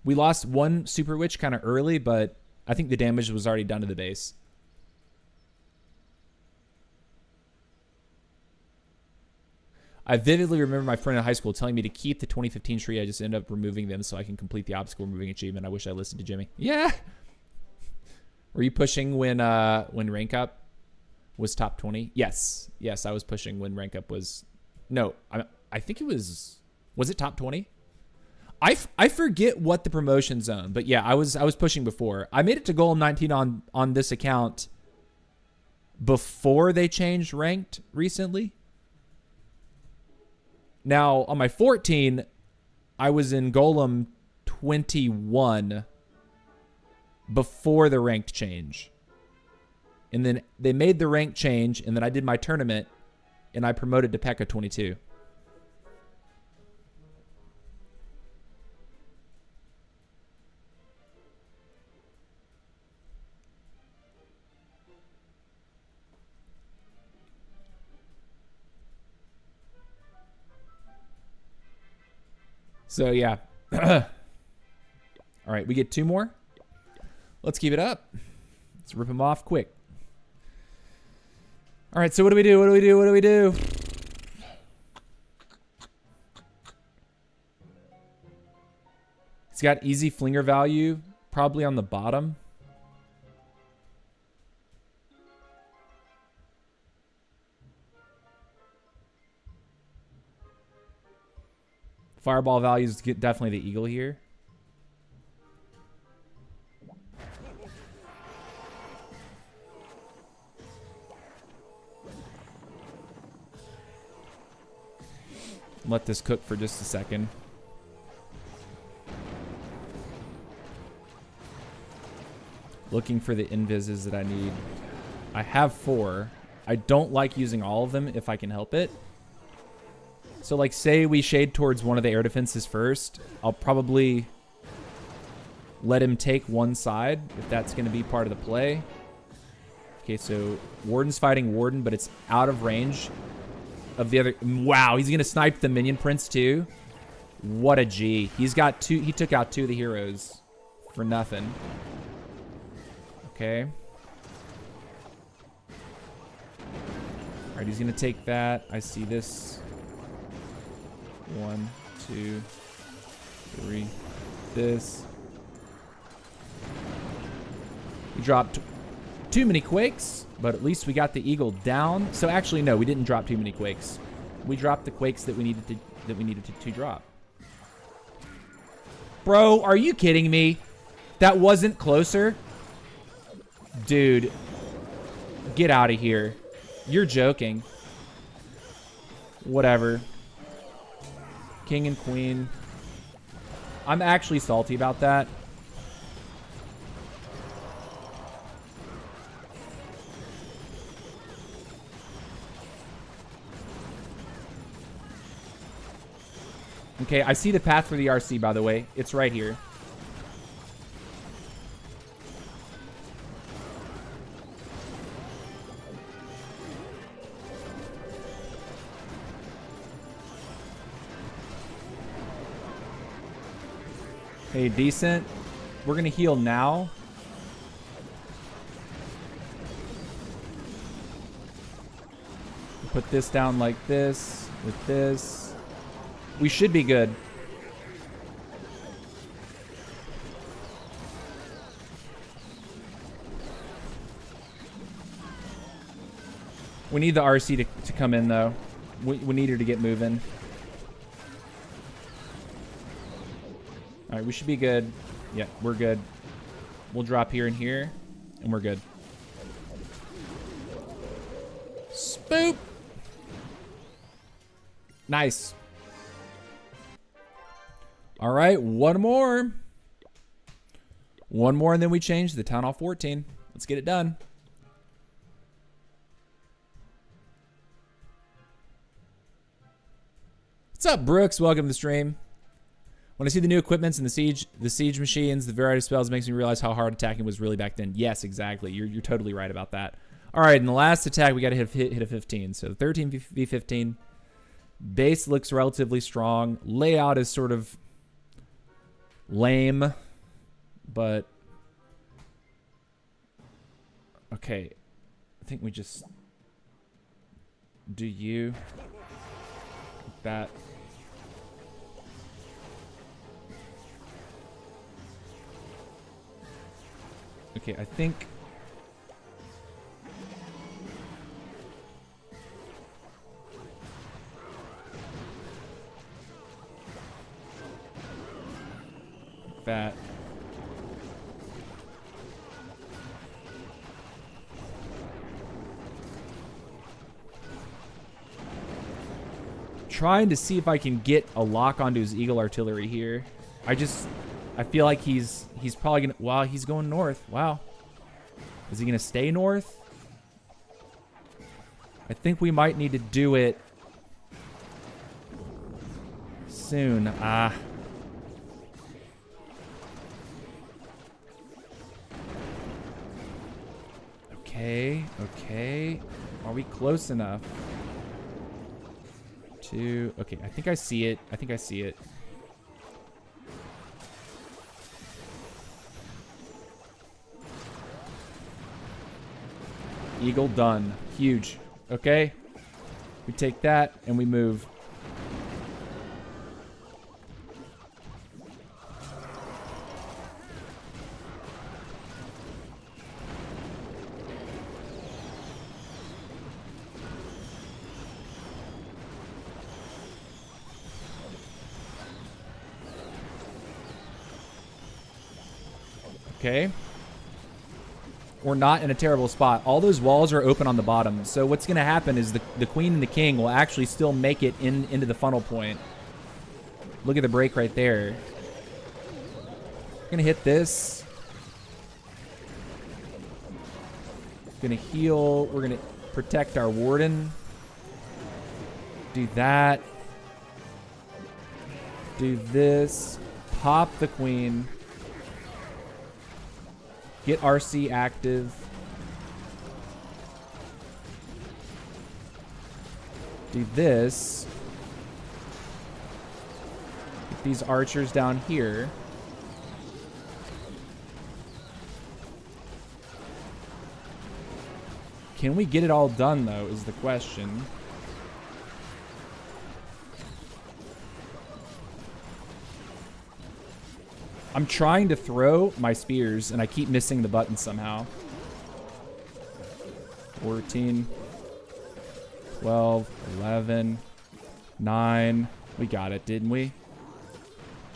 Speaker 1: We lost one Super Witch kind of early, but I think the damage was already done to the base. I vividly remember my friend in high school telling me to keep the 2015 tree. I just ended up removing them so I can complete the obstacle removing achievement. I wish I listened to Jimmy. Yeah. Were you pushing when rank up was top 20? Yes. Yes, I was pushing when rank up was... No, I think it was it top 20? I forget what the promotion zone, but yeah, I was pushing before. I made it to goal 19 on this account before they changed ranked recently. Now, on my 14, I was in Golem 21 before the ranked change. And then they made the rank change, and then I did my tournament, and I promoted to P.E.K.K.A 22. So, yeah. All right, we get 2 more. Let's keep it up. Let's rip them off quick. All right, so what do we do? It's got easy flinger value, probably on the bottom. Fireball values get definitely the eagle here. Let this cook for just a second. Looking for the invises that I need. I have 4. I don't like using all of them if I can help it. So like say we shade towards one of the air defenses first. I'll probably let him take one side if that's going to be part of the play. Okay, so Warden's fighting Warden, but it's out of range of the other. Wow, he's going to snipe the minion prince too. What a G. He's got 2. He took out 2 of the heroes for nothing. Okay. All right, he's going to take that. I see this. 1, 2, 3. This. We dropped too many quakes, but at least we got the eagle down. So actually, no, we didn't drop too many quakes. We dropped the quakes that we needed to drop. Bro, are you kidding me? That wasn't closer? Dude. Get out of here. You're joking. Whatever. King and queen. I'm actually salty about that. Okay, I see the path for the RC, by the way. It's right here. Hey, decent. We're gonna heal now. Put this down like this, with this. We should be good. We need the RC to come in, though. We need her to get moving. All right, we should be good. Yeah, we're good. We'll drop here and here, and we're good. Spoop! Nice. All right, one more. One more, and then we change the Town Hall 14. Let's get it done. What's up, Brooks? Welcome to the stream. When I see the new equipments and the siege machines, the variety of spells makes me realize how hard attacking was really back then. Yes, exactly. You're totally right about that. All right, in the last attack, we got to hit a 15. So 13 v 15. Base looks relatively strong. Layout is sort of lame, but okay. I think we just do you that. Okay, I think that. Trying to see if I can get a lock onto his Eagle Artillery here. I feel like he's probably gonna. Wow, he's going north. Wow, is he gonna stay north? I think we might need to do it soon. Okay. Are we close enough to... Okay, I think I see it. Eagle done. Huge. Okay. We take that and we move. Okay. We're not in a terrible spot. All those walls are open on the bottom. So what's going to happen is the queen and the king will actually still make it into the funnel point. Look at the break right there. We're going to hit this. Going to heal. We're going to protect our warden. Do that. Do this. Pop the queen. Get RC active. Do this. Get these archers down here. Can we get it all done, though, is the question. I'm trying to throw my spears, and I keep missing the button somehow. 14, 12, 11, 9. We got it, didn't we?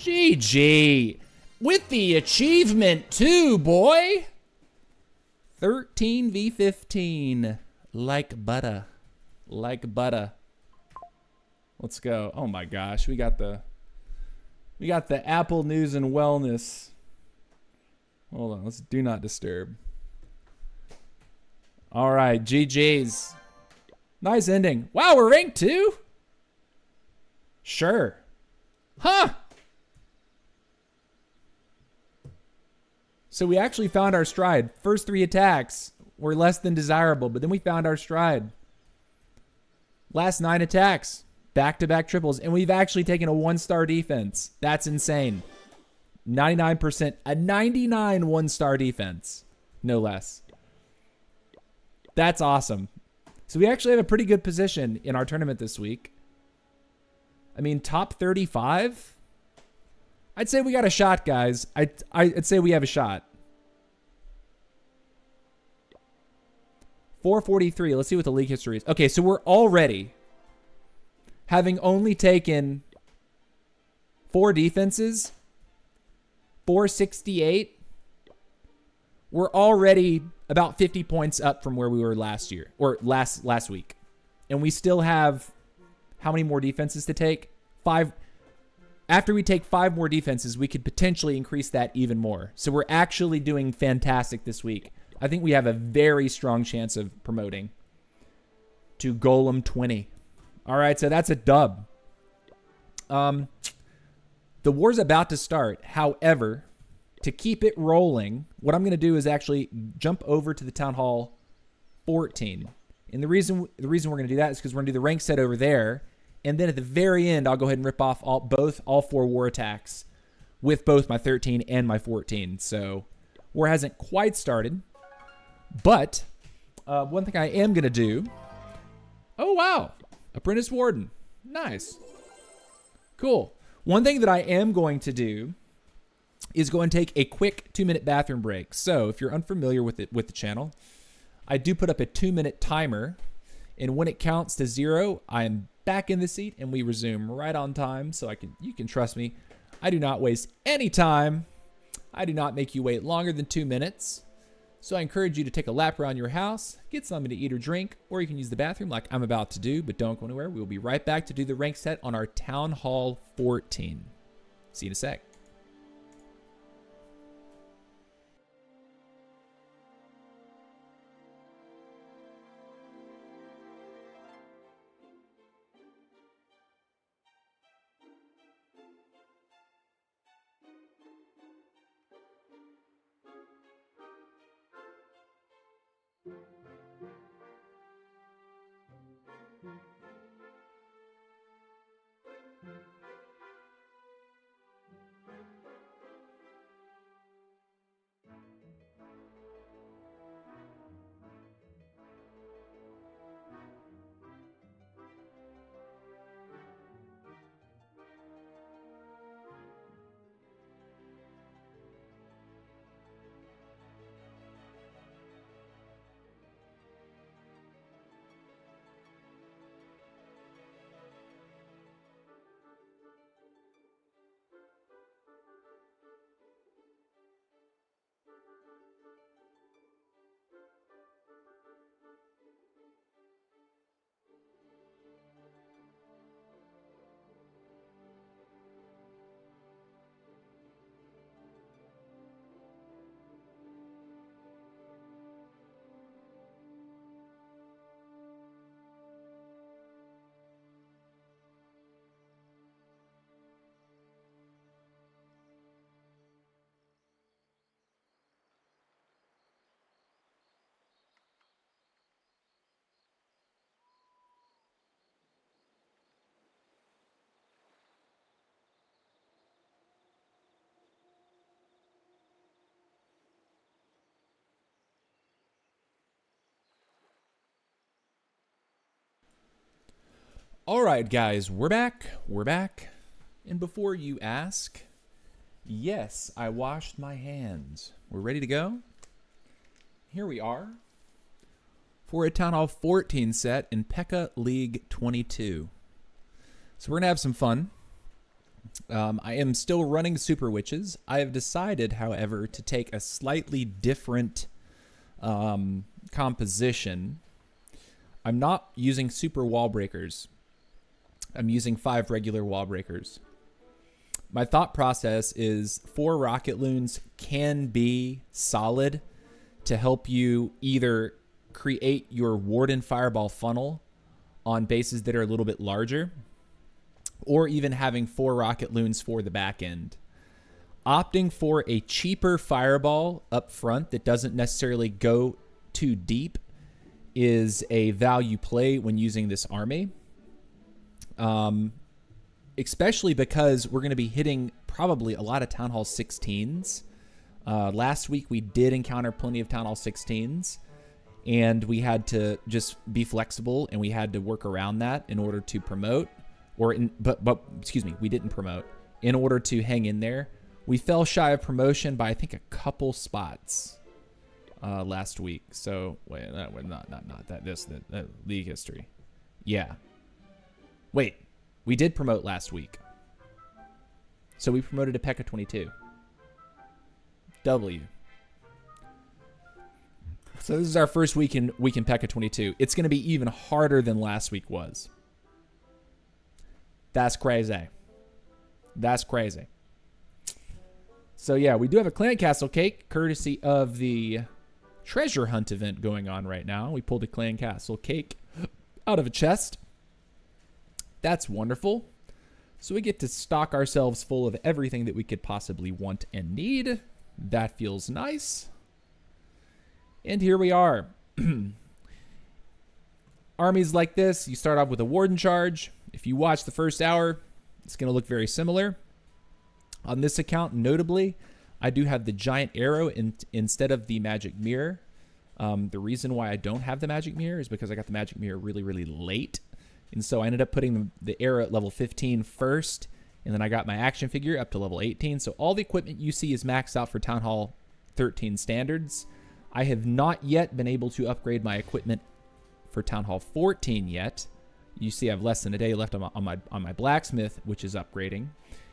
Speaker 1: GG. With the achievement too, boy. 13v15. Like butter. Like butter. Let's go. Oh my gosh. We got the Apple News and Wellness. Hold on. Let's do not disturb. All right. GG's. Nice ending. Wow, we're ranked 2? Sure. Huh. So we actually found our stride. First 3 attacks were less than desirable, but then we found our stride. Last 9 attacks, back-to-back triples, and we've actually taken a 1-star defense. That's insane. 99%, a 99 1-star defense, no less. That's awesome. So we actually have a pretty good position in our tournament this week. I mean, top 35? I'd say we got a shot, guys. I'd say we have a shot. 443. Let's see what the league history is. Okay, so we're already, having only taken 4 defenses, 468. We're already about 50 points up from where we were last year, or last week. And we still have how many more defenses to take? 5. After we take 5 more defenses, we could potentially increase that even more. So we're actually doing fantastic this week. I think we have a very strong chance of promoting to Golem 20. All right, so that's a dub. The war's about to start. However, to keep it rolling, what I'm going to do is actually jump over to the Town Hall 14. And the reason we're going to do that is because we're going to do the rank set over there. And then at the very end, I'll go ahead and rip off all 4 war attacks with both my 13 and my 14. So war hasn't quite started. But one thing I am going to do. Oh, wow. Apprentice Warden. Nice. Cool. One thing that I am going to do is go and take a quick 2-minute bathroom break. So if you're unfamiliar with the channel, I do put up a 2-minute timer. And when it counts to 0, I'm back in the seat and we resume right on time. So you can trust me. I do not waste any time. I do not make you wait longer than 2 minutes. So I encourage you to take a lap around your house, get something to eat or drink, or you can use the bathroom like I'm about to do, but don't go anywhere. We'll be right back to do the rank set on our Town Hall 14. See you in a sec. All right, guys, we're back. We're back. And before you ask, yes, I washed my hands. We're ready to go. Here we are for a Town Hall 14 set in P.E.K.K.A. League 22. So we're going to have some fun. I am still running Super Witches. I have decided, however, to take a slightly different composition. I'm not using super wall breakers. I'm using 5 regular wall breakers. My thought process is 4 rocket loons can be solid to help you either create your Warden Fireball funnel on bases that are a little bit larger, or even having 4 rocket loons for the back end. Opting for a cheaper Fireball up front that doesn't necessarily go too deep is a value play when using this army. Especially because we're going to be hitting probably a lot of Town Hall 16s. Last week we did encounter plenty of Town Hall 16s, and we had to just be flexible, and we had to work around that in order to promote. But excuse me, we didn't promote. In order to hang in there, we fell shy of promotion by I think a couple spots last week. So wait, not that league history. Yeah. Wait, we did promote last week. So we promoted to P.E.K.K.A 22. W. So this is our first week in P.E.K.K.A 22. It's going to be even harder than last week was. That's crazy. That's crazy. So yeah, we do have a Clan Castle cake, courtesy of the treasure hunt event going on right now. We pulled a Clan Castle cake out of a chest. That's wonderful. So we get to stock ourselves full of everything that we could possibly want and need. That feels nice. And here we are. Armies like this, you start off with a Warden charge. If you watch the first hour, it's going to look very similar. On this account, notably, I do have the giant arrow instead of the magic mirror. The reason why I don't have the magic mirror is because I got the magic mirror really, really late. And so I ended up putting the arrow at level 15 first, and then I got my action figure up to level 18. So all the equipment you see is maxed out for Town Hall 13 standards. I have not yet been able to upgrade my equipment for Town Hall 14 yet. You see I have less than a day left on my blacksmith, which is upgrading.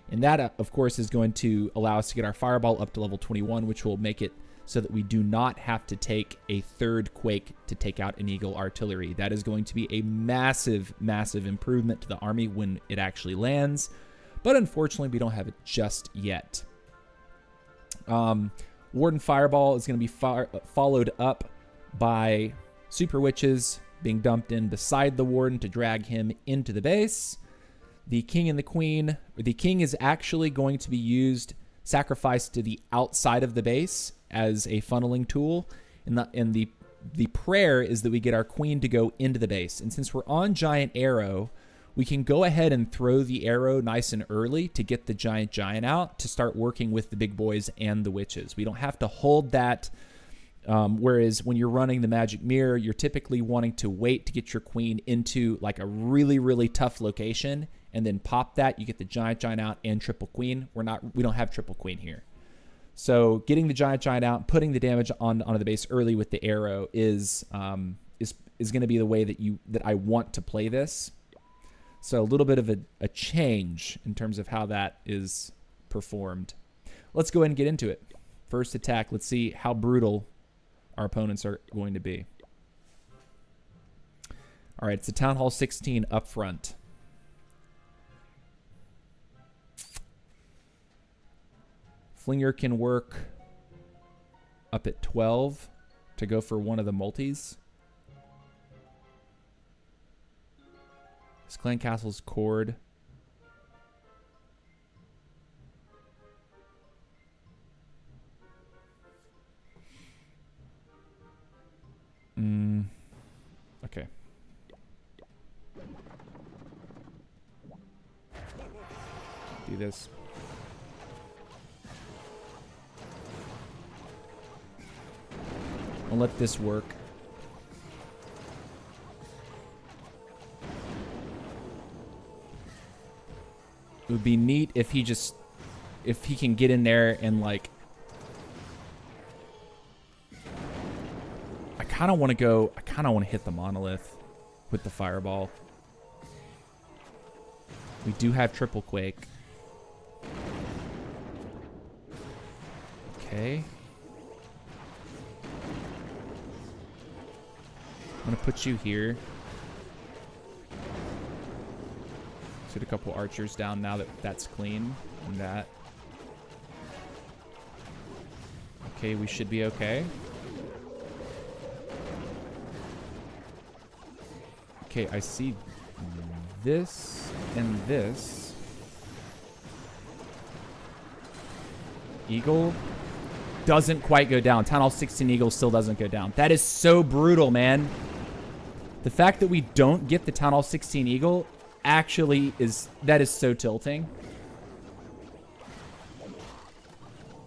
Speaker 1: And that, of course, is going to allow us to get our Fireball up to level 21, which will make it so that we do not have to take a 3rd Quake to take out an Eagle Artillery. That is going to be a massive, massive improvement to the army when it actually lands. But unfortunately, we don't have it just yet. Warden Fireball is going to be followed up by Super Witches being dumped in beside the Warden to drag him into the base. The King and the Queen, the King is actually going to be sacrificed to the outside of the base as a funneling tool. And the prayer is that we get our Queen to go into the base. And since we're on Giant Arrow, we can go ahead and throw the arrow nice and early to get the giant out to start working with the big boys and the witches. We don't have to hold that. Whereas when you're running the magic mirror, you're typically wanting to wait to get your Queen into like a really, really tough location and then pop that. You get the giant out and triple Queen. We don't have triple Queen here. So getting the giant out, putting the damage onto the base early with the arrow is going to be the way that I want to play this. So a little bit of a change in terms of how that is performed. Let's go ahead and get into it. First attack, let's see how brutal our opponents are going to be. All right, it's a Town Hall 16 up front. Flinger can work up at 12 to go for one of the multis. This Clan Castle's cord. Okay. Do this. I'll let this work. It would be neat if he can get in there and like, I kind of want to hit the monolith with the fireball. We do have triple quake. Okay. I'm gonna put you here. Put a couple archers down now that that's clean. And that. Okay, we should be okay. Okay, I see this and this. Eagle doesn't quite go down. Town Hall 16 Eagle still doesn't go down. That is so brutal, man. The fact that we don't get the Town Hall 16 Eagle actually is so tilting.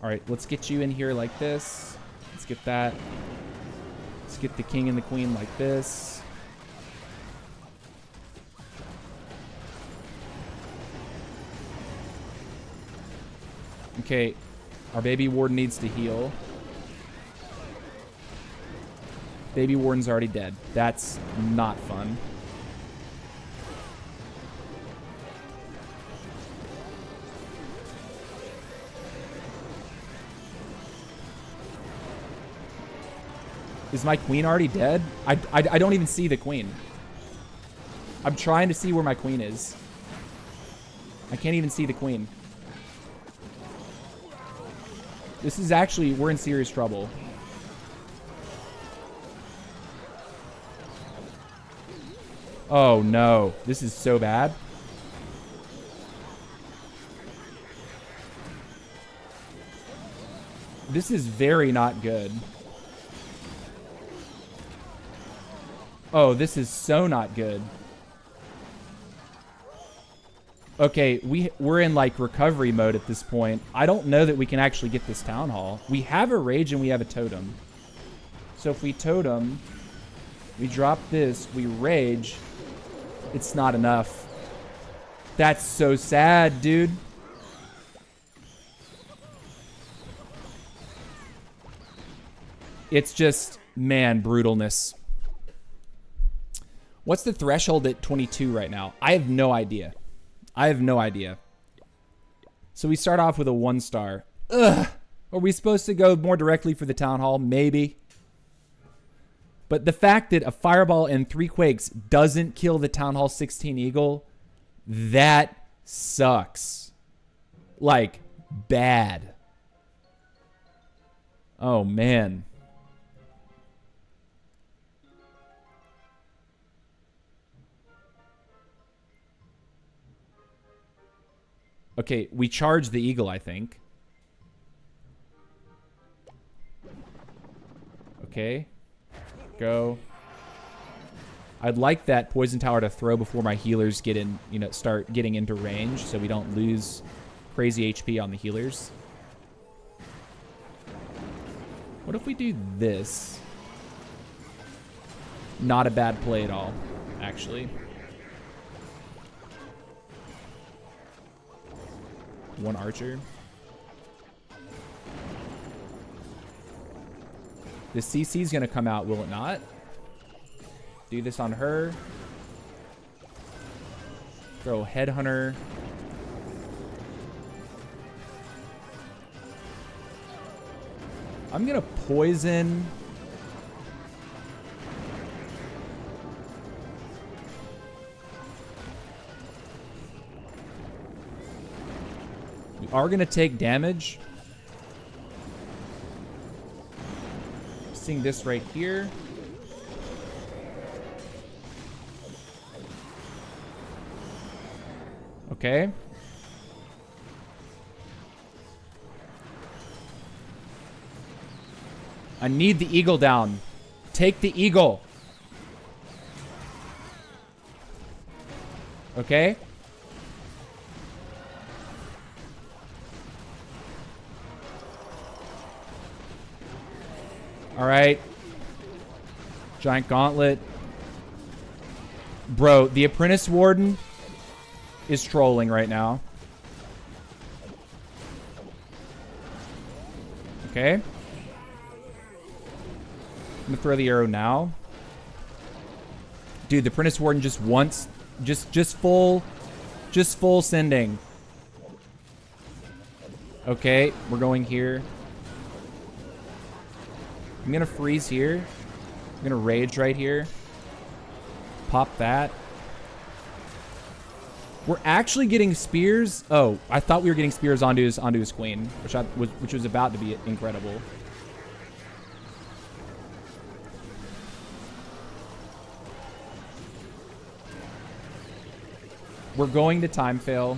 Speaker 1: All right, let's get you in here like this. Let's get that. Let's get the king and the queen like this. Okay, our baby warden needs to heal. Baby warden's already dead. That's not fun. Is my queen already dead? I don't even see the queen. I'm trying to see where my queen is. I can't even see the queen. This is actually, we're in serious trouble. Oh no, this is so bad. This is very not good. Oh, this is so not good. Okay, we're in like recovery mode at this point. I don't know that we can actually get this town hall. We have a rage and we have a totem. So if we totem, we drop this, we rage, it's not enough. That's so sad, dude. It's just, man, brutalness. What's the threshold at 22 right now? I have no idea. I have no idea. So we start off with a 1-star. Ugh. Are we supposed to go more directly for the town hall? Maybe. But the fact that a fireball and 3 quakes doesn't kill the town hall 16 eagle, that sucks. Like, bad. Oh, man. Okay, we charge the eagle, I think. Okay. Go. I'd like that poison tower to throw before my healers get in, you know, start getting into range so we don't lose crazy HP on the healers. What if we do this? Not a bad play at all, actually. One archer. The CC is going to come out, will it not? Do this on her. Throw headhunter. I'm going to poison. We are going to take damage. Seeing this right here. Okay. I need the eagle down. Take the eagle. Okay. All right. Giant gauntlet. Bro, the apprentice warden is trolling right now. Okay. I'm gonna throw the arrow now. Dude, the apprentice warden just wants just full sending. Okay, we're going here. I'm going to freeze here. I'm going to rage right here. Pop that. We're actually getting spears. Oh, I thought we were getting spears onto his queen, which was about to be incredible. We're going to time fail.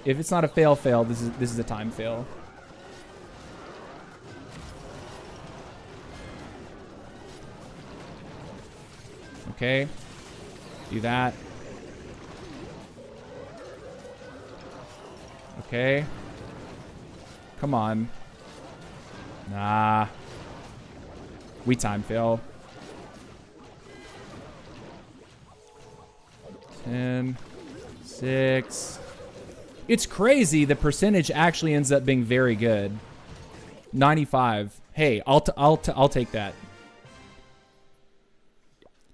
Speaker 1: If it's not a fail, this is a time fail. Okay. Do that. Okay. Come on. Nah. We time fail. 10, 6. It's crazy. The percentage actually ends up being very good. 95. Hey, I'll take that.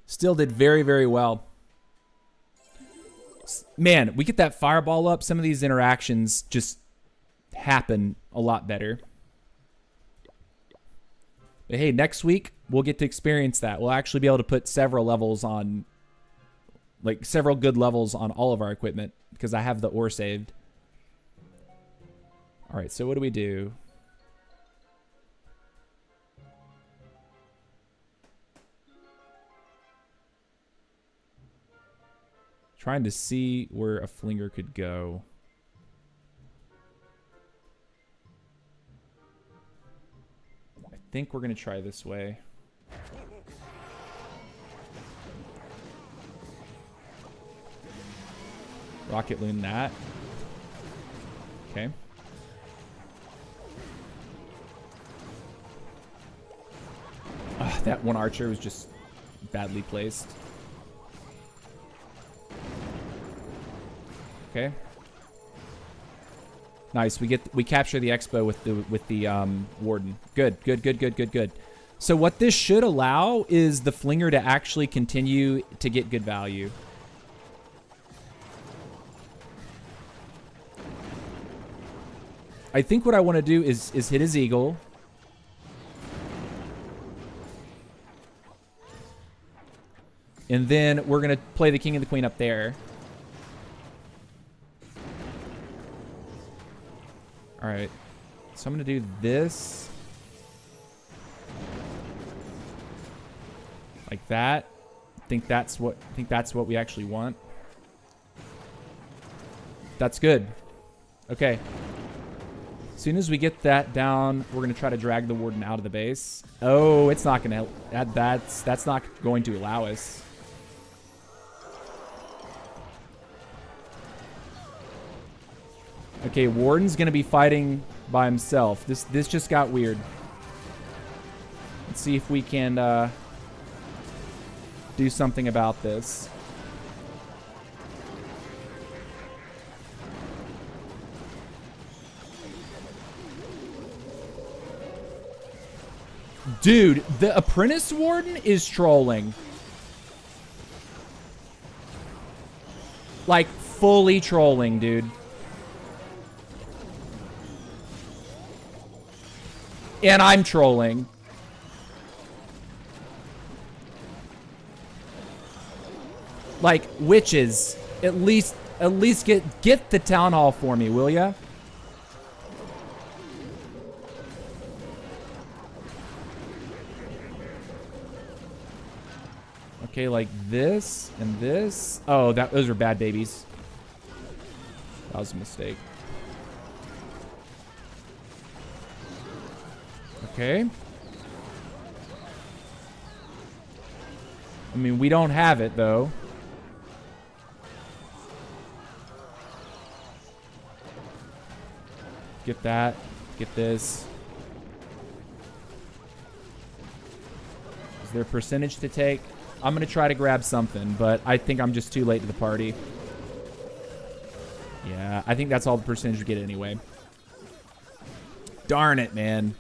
Speaker 1: Still did very, very well. Man, we get that fireball up. Some of these interactions just happen a lot better. But hey, next week, we'll get to experience that. We'll actually be able to put several levels on, like several good levels on all of our equipment because I have the ore saved. All right, so what do we do? Trying to see where a flinger could go. I think we're going to try this way. Rocket loon that. Okay. That one archer was just badly placed. Okay. Nice. We capture the expo with the warden. Good. So what this should allow is the flinger to actually continue to get good value. I think what I want to do is hit his eagle. And then we're going to play the king and the queen up there. All right. So I'm going to do this. Like that. I think that's what we actually want. That's good. Okay. As soon as we get that down, we're going to try to drag the warden out of the base. Oh, it's not going to... That's not going to allow us. Okay, warden's going to be fighting by himself. This just got weird. Let's see if we can do something about this. Dude, the apprentice warden is trolling. Like, fully trolling, dude. And I'm trolling. Like, witches. At least get the town hall for me, will ya? Okay, like this and this. Oh, those are bad babies. That was a mistake. Okay. I mean, we don't have it, though. Get that. Get this. Is there a percentage to take? I'm going to try to grab something, but I think I'm just too late to the party. Yeah, I think that's all the percentage we get anyway. Darn it, man.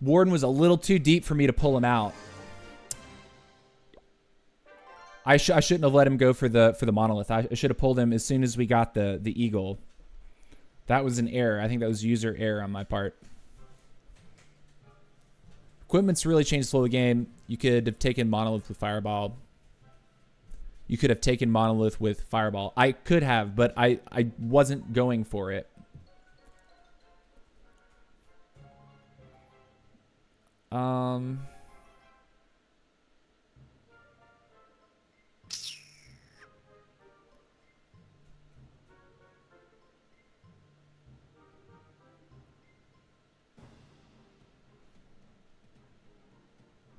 Speaker 1: Warden was a little too deep for me to pull him out. I shouldn't have let him go for the monolith. I should have pulled him as soon as we got the eagle. That was an error. I think that was user error on my part. Equipment's really changed slow the game. You could have taken Monolith with Fireball. You could have taken Monolith with Fireball. I could have, but I wasn't going for it.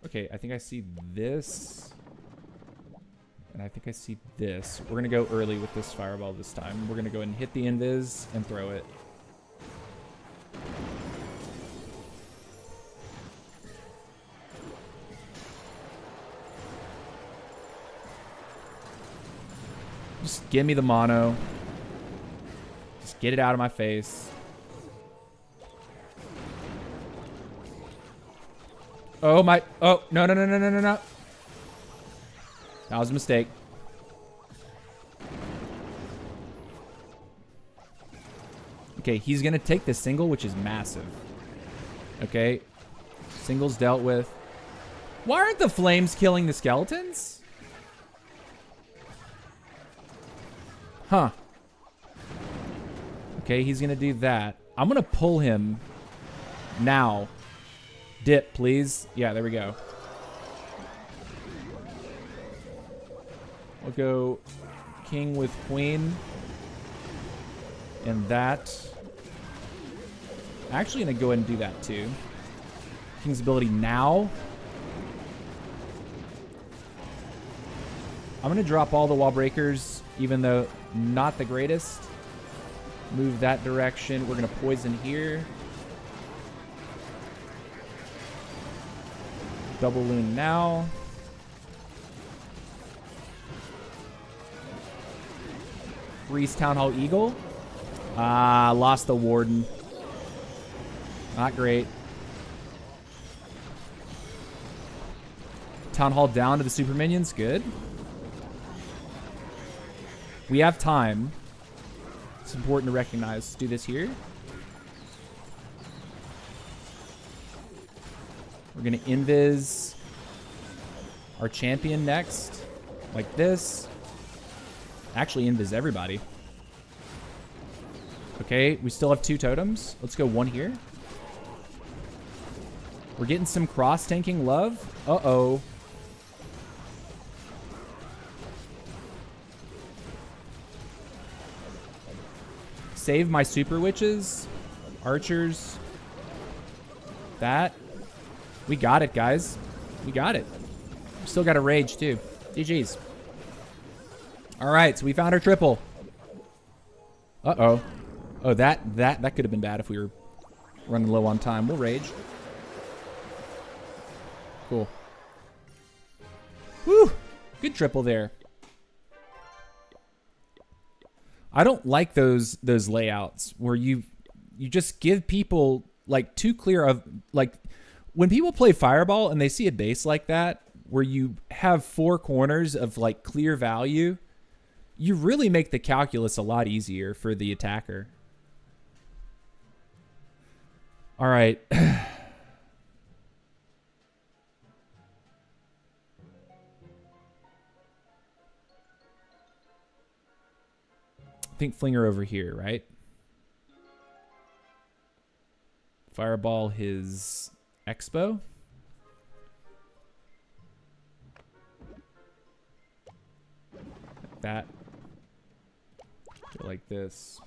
Speaker 1: Okay, I think I see this. And I think I see this. We're going to go early with this Fireball this time. We're going to go and hit the Invis and throw it. Just give me the mono. Just get it out of my face. Oh my, oh, no. That was a mistake. Okay, he's gonna take this single, which is massive. Okay, singles dealt with. Why aren't the flames killing the skeletons? Huh. Okay, he's gonna do that. I'm gonna pull him now. Dip, please. Yeah, there we go. We'll go king with queen. And that. Actually gonna go ahead and do that too. King's ability now. I'm gonna drop all the wall breakers, even though not the greatest. Move that direction. We're gonna poison here. Double loon now. Freeze Town Hall Eagle. Lost the Warden. Not great. Town Hall down to the super minions. Good. We have time. It's important to recognize. Let's do this here. We're going to invis our champion next. Like this. Actually, invis everybody. Okay, we still have 2 totems. Let's go 1 here. We're getting some cross-tanking love. Uh-oh. Save my super witches. Archers. That. We got it, guys. We got it. Still got a rage, too. GG's. All right, so we found our triple. Uh-oh. Oh, that could have been bad if we were running low on time. We'll rage. Cool. Whew. Good triple there. I don't like those layouts where you just give people like too clear of like when people play Fireball and they see a base like that where you have 4 corners of like clear value, you really make the calculus a lot easier for the attacker. All right. I think Flinger over here, right? Fireball his Expo. Like that. Go like this.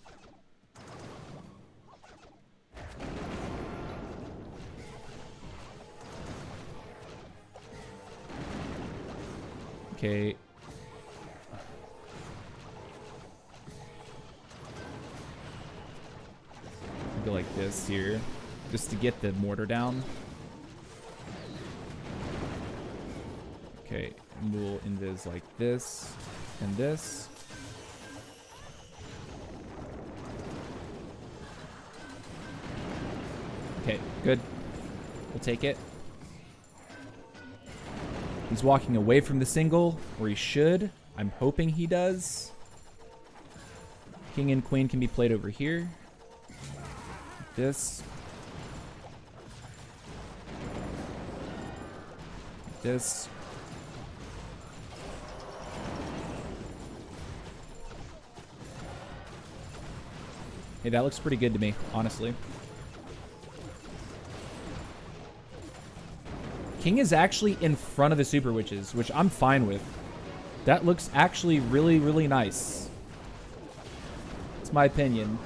Speaker 1: Okay. Go like this here, just to get the mortar down. Okay, and we'll invis like this and this. Okay, good. We'll take it. He's walking away from the single, or he should. I'm hoping he does. King and queen can be played over here. This. This. Hey, that looks pretty good to me, honestly. King is actually in front of the Super Witches, which I'm fine with. That looks actually really, really nice. It's my opinion.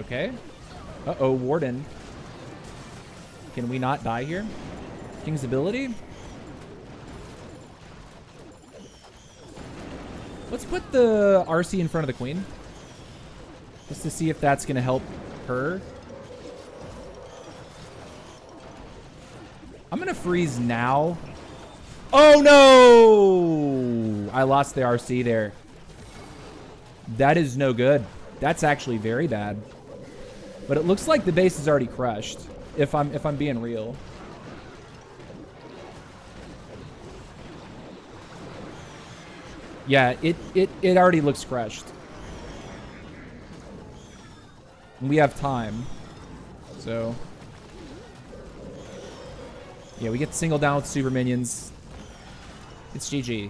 Speaker 1: Okay. Uh-oh, Warden. Can we not die here? King's ability? Let's put the RC in front of the Queen. Just to see if that's going to help her. I'm going to freeze now. Oh, no! I lost the RC there. That is no good. That's actually very bad. But it looks like the base is already crushed, if I'm being real. Yeah, it already looks crushed. We have time. So yeah, we get the single down with super minions. It's GG.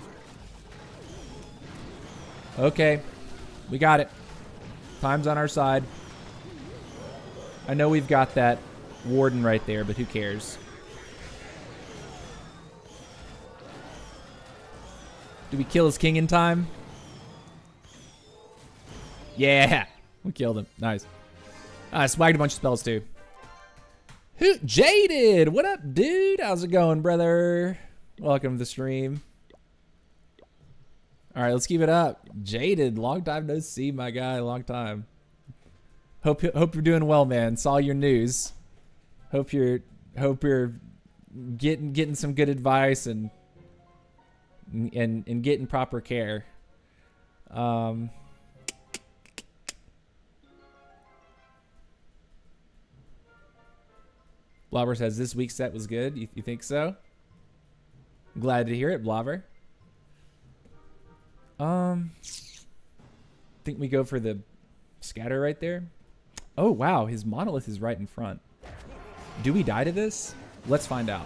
Speaker 1: Okay. We got it. Time's on our side. I know we've got that Warden right there, but who cares? Do we kill his king in time? Yeah. We killed him. Nice. I swagged a bunch of spells too. Jaded! What up, dude? How's it going, brother? Welcome to the stream. All right, let's keep it up. Jaded, long time no see, my guy. Long time. Hope you're doing well, man. Saw your news. Hope you're getting some good advice and getting proper care. Blobber says this week's set was good. You think so? Glad to hear it, Blobber. Think we go for the scatter right there. Oh wow, his monolith is right in front. Do we die to this? Let's find out.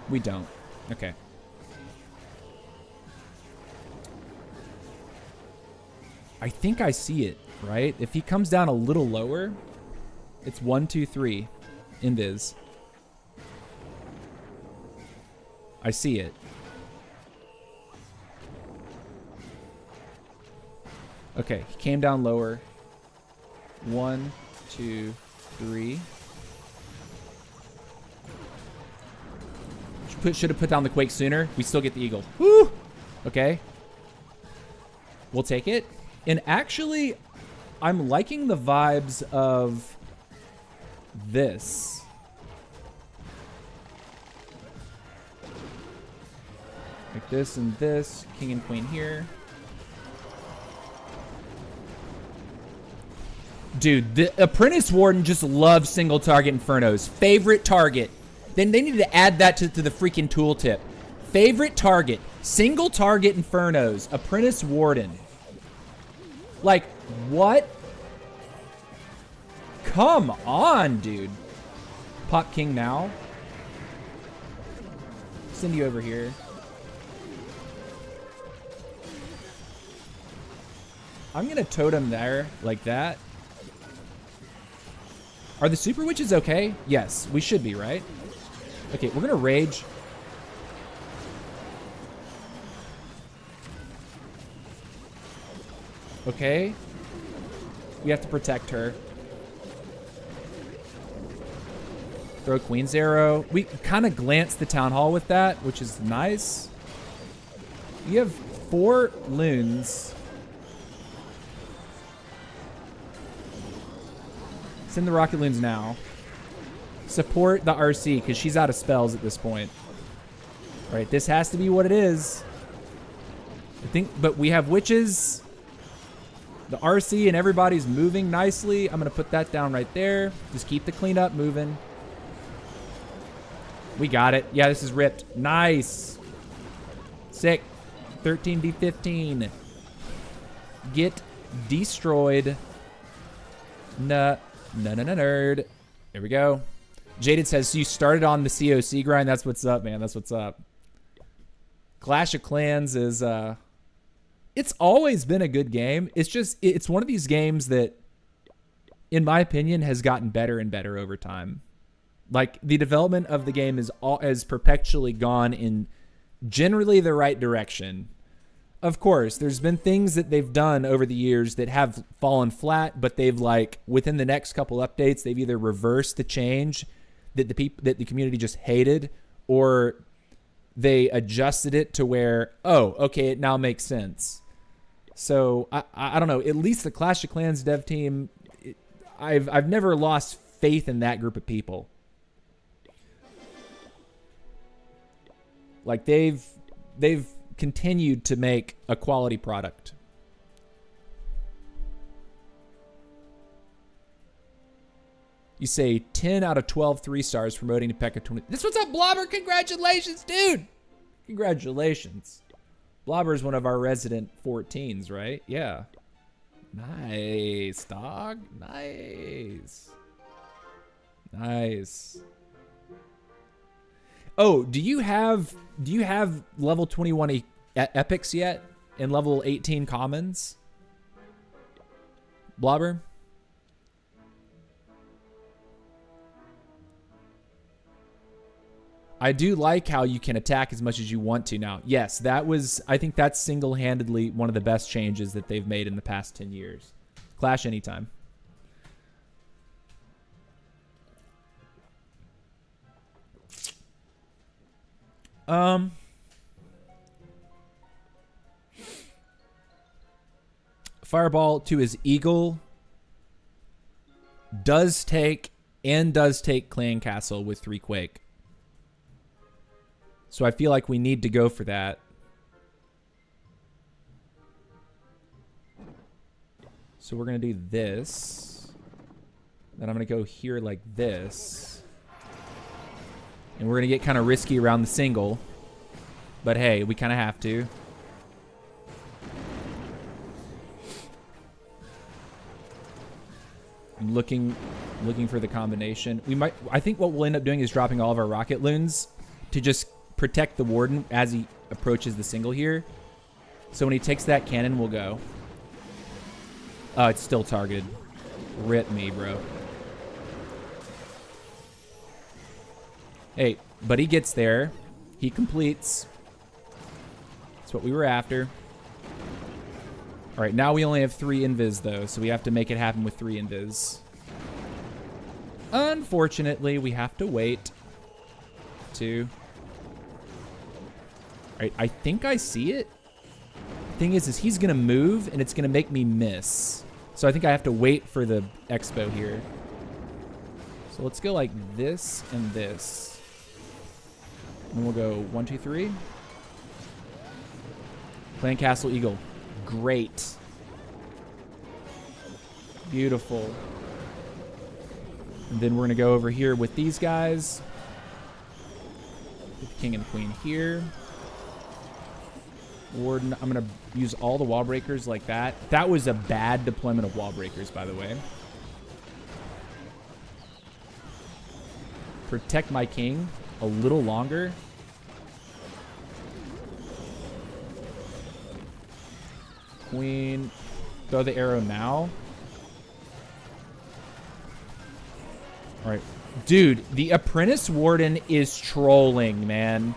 Speaker 1: We don't. Okay. I think I see it, right? If he comes down a little lower, it's 1, 2, 3. Invis. I see it. Okay, he came down lower. 1, 2, 3. Should have put down the quake sooner. We still get the eagle. Woo! Okay. We'll take it. And actually, I'm liking the vibes of this. Like this and this. King and queen here. Dude, the Apprentice Warden just loves single target Infernos. Favorite target. Then they need to add that to the freaking tooltip. Favorite target. Single target Infernos. Apprentice Warden. Like, what? Come on, dude. Pop King now. Send you over here. I'm going to totem there like that. Are the Super Witches okay? Yes, we should be, right? Okay, we're going to rage. Okay. We have to protect her. Throw Queen's Arrow. We kind of glanced the Town Hall with that, which is nice. You have 4 loons. Send the Rocket Loons now. Support the RC, because she's out of spells at this point. All right, this has to be what it is. I think, but we have witches. The RC and everybody's moving nicely. I'm going to put that down right there. Just keep the cleanup moving. We got it. Yeah, this is ripped. Nice. Sick. 13v15. Get destroyed. Nerd. There we go. Jaded says, so you started on the COC grind? That's what's up, man. That's what's up. Clash of Clans is, it's always been a good game. It's just, it's one of these games that, in my opinion, has gotten better and better over time. Like, the development of the game has perpetually gone in generally the right direction. Of course, there's been things that they've done over the years that have fallen flat, but they've, like, within the next couple updates, they've either reversed the change that the community just hated, or they adjusted it to where, oh, okay, it now makes sense. So I don't know. At least the Clash of Clans dev team, I've never lost faith in that group of people. Like, they've continued to make a quality product. You say 10 out of 12 3-stars promoting to Pekka 20. This what's up, Blobber. Congratulations, dude. Congratulations. Blobber is one of our resident 14s, right? Yeah. Nice, dog. Nice. Nice. Oh, do you have level 21 epics yet and level 18 commons? Blobber? I do like how you can attack as much as you want to now. Yes, I think that's single-handedly one of the best changes that they've made in the past 10 years. Clash anytime. Fireball to his eagle does take Clan Castle with 3 Quake. So I feel like we need to go for that. So we're going to do this. Then I'm going to go here like this. And we're going to get kind of risky around the single. But hey, we kind of have to. I'm looking for the combination. I think what we'll end up doing is dropping all of our rocket loons to just protect the warden as he approaches the single here. So when he takes that cannon, we'll go. Oh, it's still targeted. Rip me, bro. Hey, but he gets there. He completes. That's what we were after. All right, now we only have 3 invis, though, so we have to make it happen with 3 invis. Unfortunately, we have to wait. 2. All right, I think I see it. The thing is he's going to move, and it's going to make me miss. So I think I have to wait for the expo here. So let's go like this and this. And we'll go 1, 2, 3. Clan Castle Eagle. Great. Beautiful. And then we're going to go over here with these guys. With the king and the queen here. Warden, I'm going to use all the wall breakers like that. That was a bad deployment of wall breakers, by the way. Protect my king a little longer. Queen, throw the arrow now. All right. Dude, the apprentice warden is trolling, man.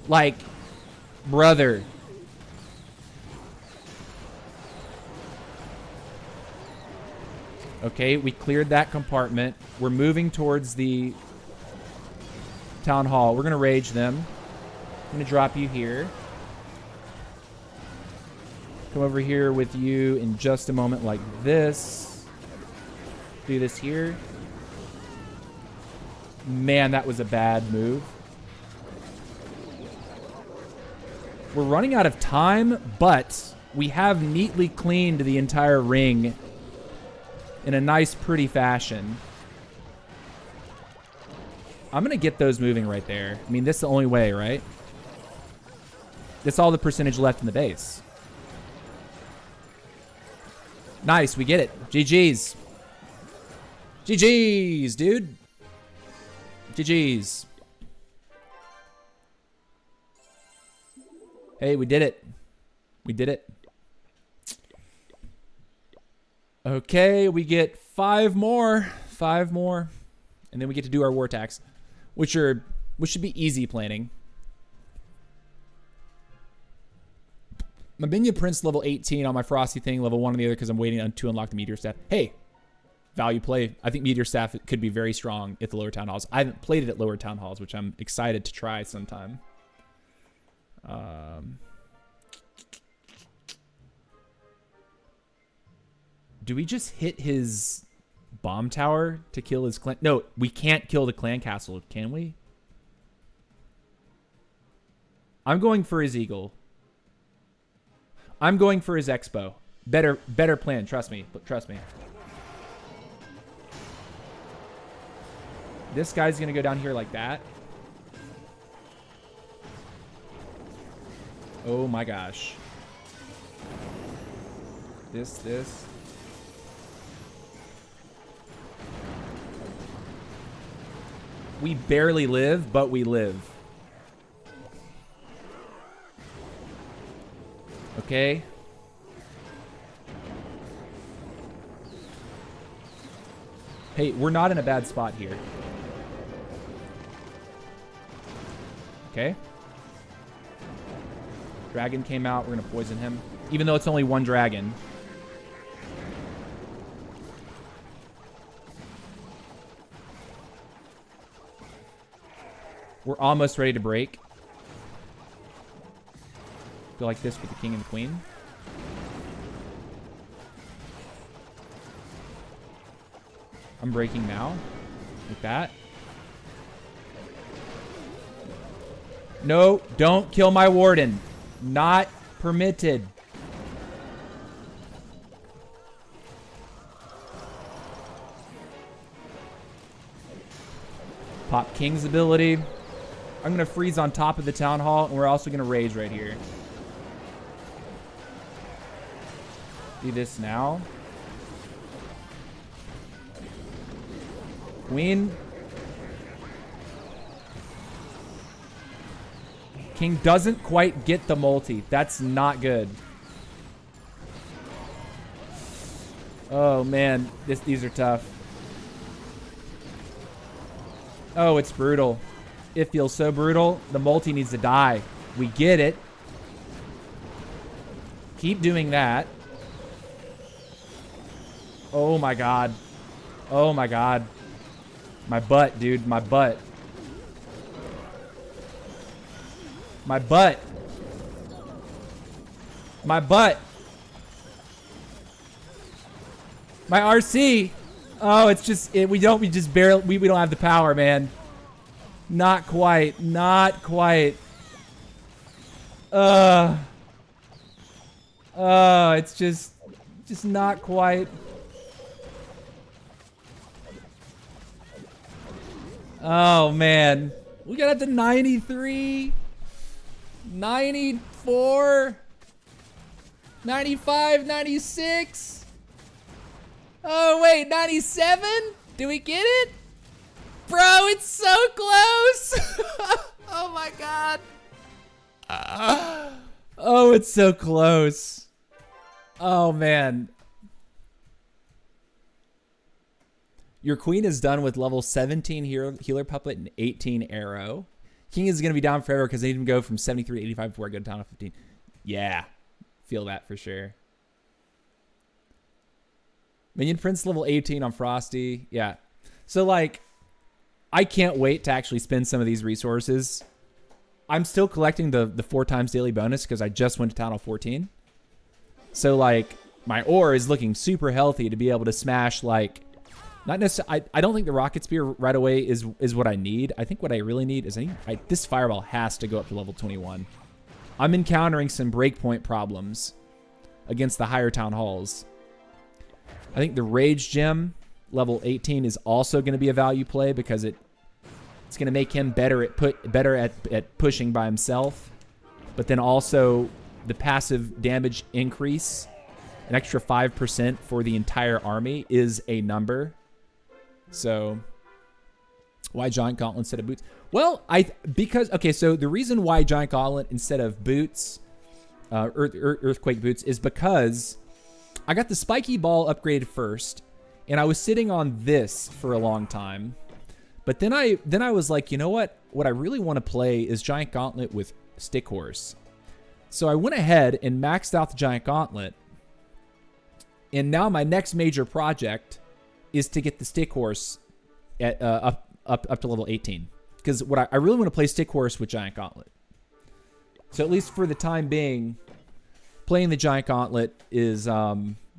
Speaker 1: Like, brother. Okay, we cleared that compartment. We're moving towards the town hall. We're going to rage them. I'm going to drop you here. Come over here with you in just a moment like this. Do this here. Man, that was a bad move. We're running out of time, but we have neatly cleaned the entire ring in a nice, pretty fashion. I'm going to get those moving right there. I mean, this is the only way, right? That's all the percentage left in the base. Nice, we get it. GG's. GG's, dude. GG's. Hey, we did it. We did it. Okay, we get 5 more. 5 more. And then we get to do our war tax, which should be easy planning. My minion prince level 18 on my frosty thing, level 1 on the other because I'm waiting to unlock the meteor staff. Hey, value play. I think meteor staff could be very strong at the lower town halls. I haven't played it at lower town halls, which I'm excited to try sometime. Do we just hit his bomb tower to kill his clan? No, we can't kill the clan castle, can we? I'm going for his eagle. I'm going for his expo. Better plan, trust me. Trust me. This guy's gonna go down here like that. Oh my gosh. This. We barely live, but we live. Okay. Hey, we're not in a bad spot here. Okay. Dragon came out. We're going to poison him. Even though it's only 1 dragon. We're almost ready to break. Go like this with the king and the queen. I'm breaking now. Like that. No, don't kill my warden. Not permitted. Pop King's ability. I'm going to freeze on top of the town hall, and we're also going to rage right here. Do this now. Queen. King doesn't quite get the multi. That's not good. Oh, man. These are tough. Oh, it's brutal. It feels so brutal. The multi needs to die. We get it. Keep doing that. Oh, my God. Oh, my God. My butt, dude. My butt. My butt. My butt. My RC. Oh, it's just we don't have the power, man. Not quite. Not quite. It's just not quite. Oh man. We got up to 93. 94. 95, 96. Oh wait, 97? Do we get it? Bro, it's so close. Oh my God. Oh, it's so close. Oh man. Your queen is done with level 17 healer puppet and 18 arrow. King is going to be down forever because they need to go from 73 to 85 before I go down to 15. Yeah, feel that for sure. Minion Prince level 18 on Frosty. Yeah. So like, I can't wait to actually spend some of these resources. I'm still collecting the 4 times daily bonus because I just went to Town Hall 14. So like, my ore is looking super healthy to be able to smash like, not necessarily, I don't think the rocket spear right away is what I need. I think what I really need is this fireball has to go up to level 21. I'm encountering some breakpoint problems against the higher town halls. I think the rage gem level 18 is also going to be a value play because it's going to make him better at pushing by himself. But then also the passive damage increase an extra 5% for the entire army is a number. So why Giant Gauntlet instead of boots? Well, because okay, so the reason why Giant Gauntlet instead of boots, Earthquake boots, is because I got the spiky ball upgraded first, and I was sitting on this for a long time. But then I was like, you know what? What I really want to play is Giant Gauntlet with Stick Horse. So I went ahead and maxed out the Giant Gauntlet. And now my next major project is to get the Stick Horse at, up to level 18. Because what I really want to play Stick Horse with Giant Gauntlet. So at least for the time being, playing the Giant Gauntlet is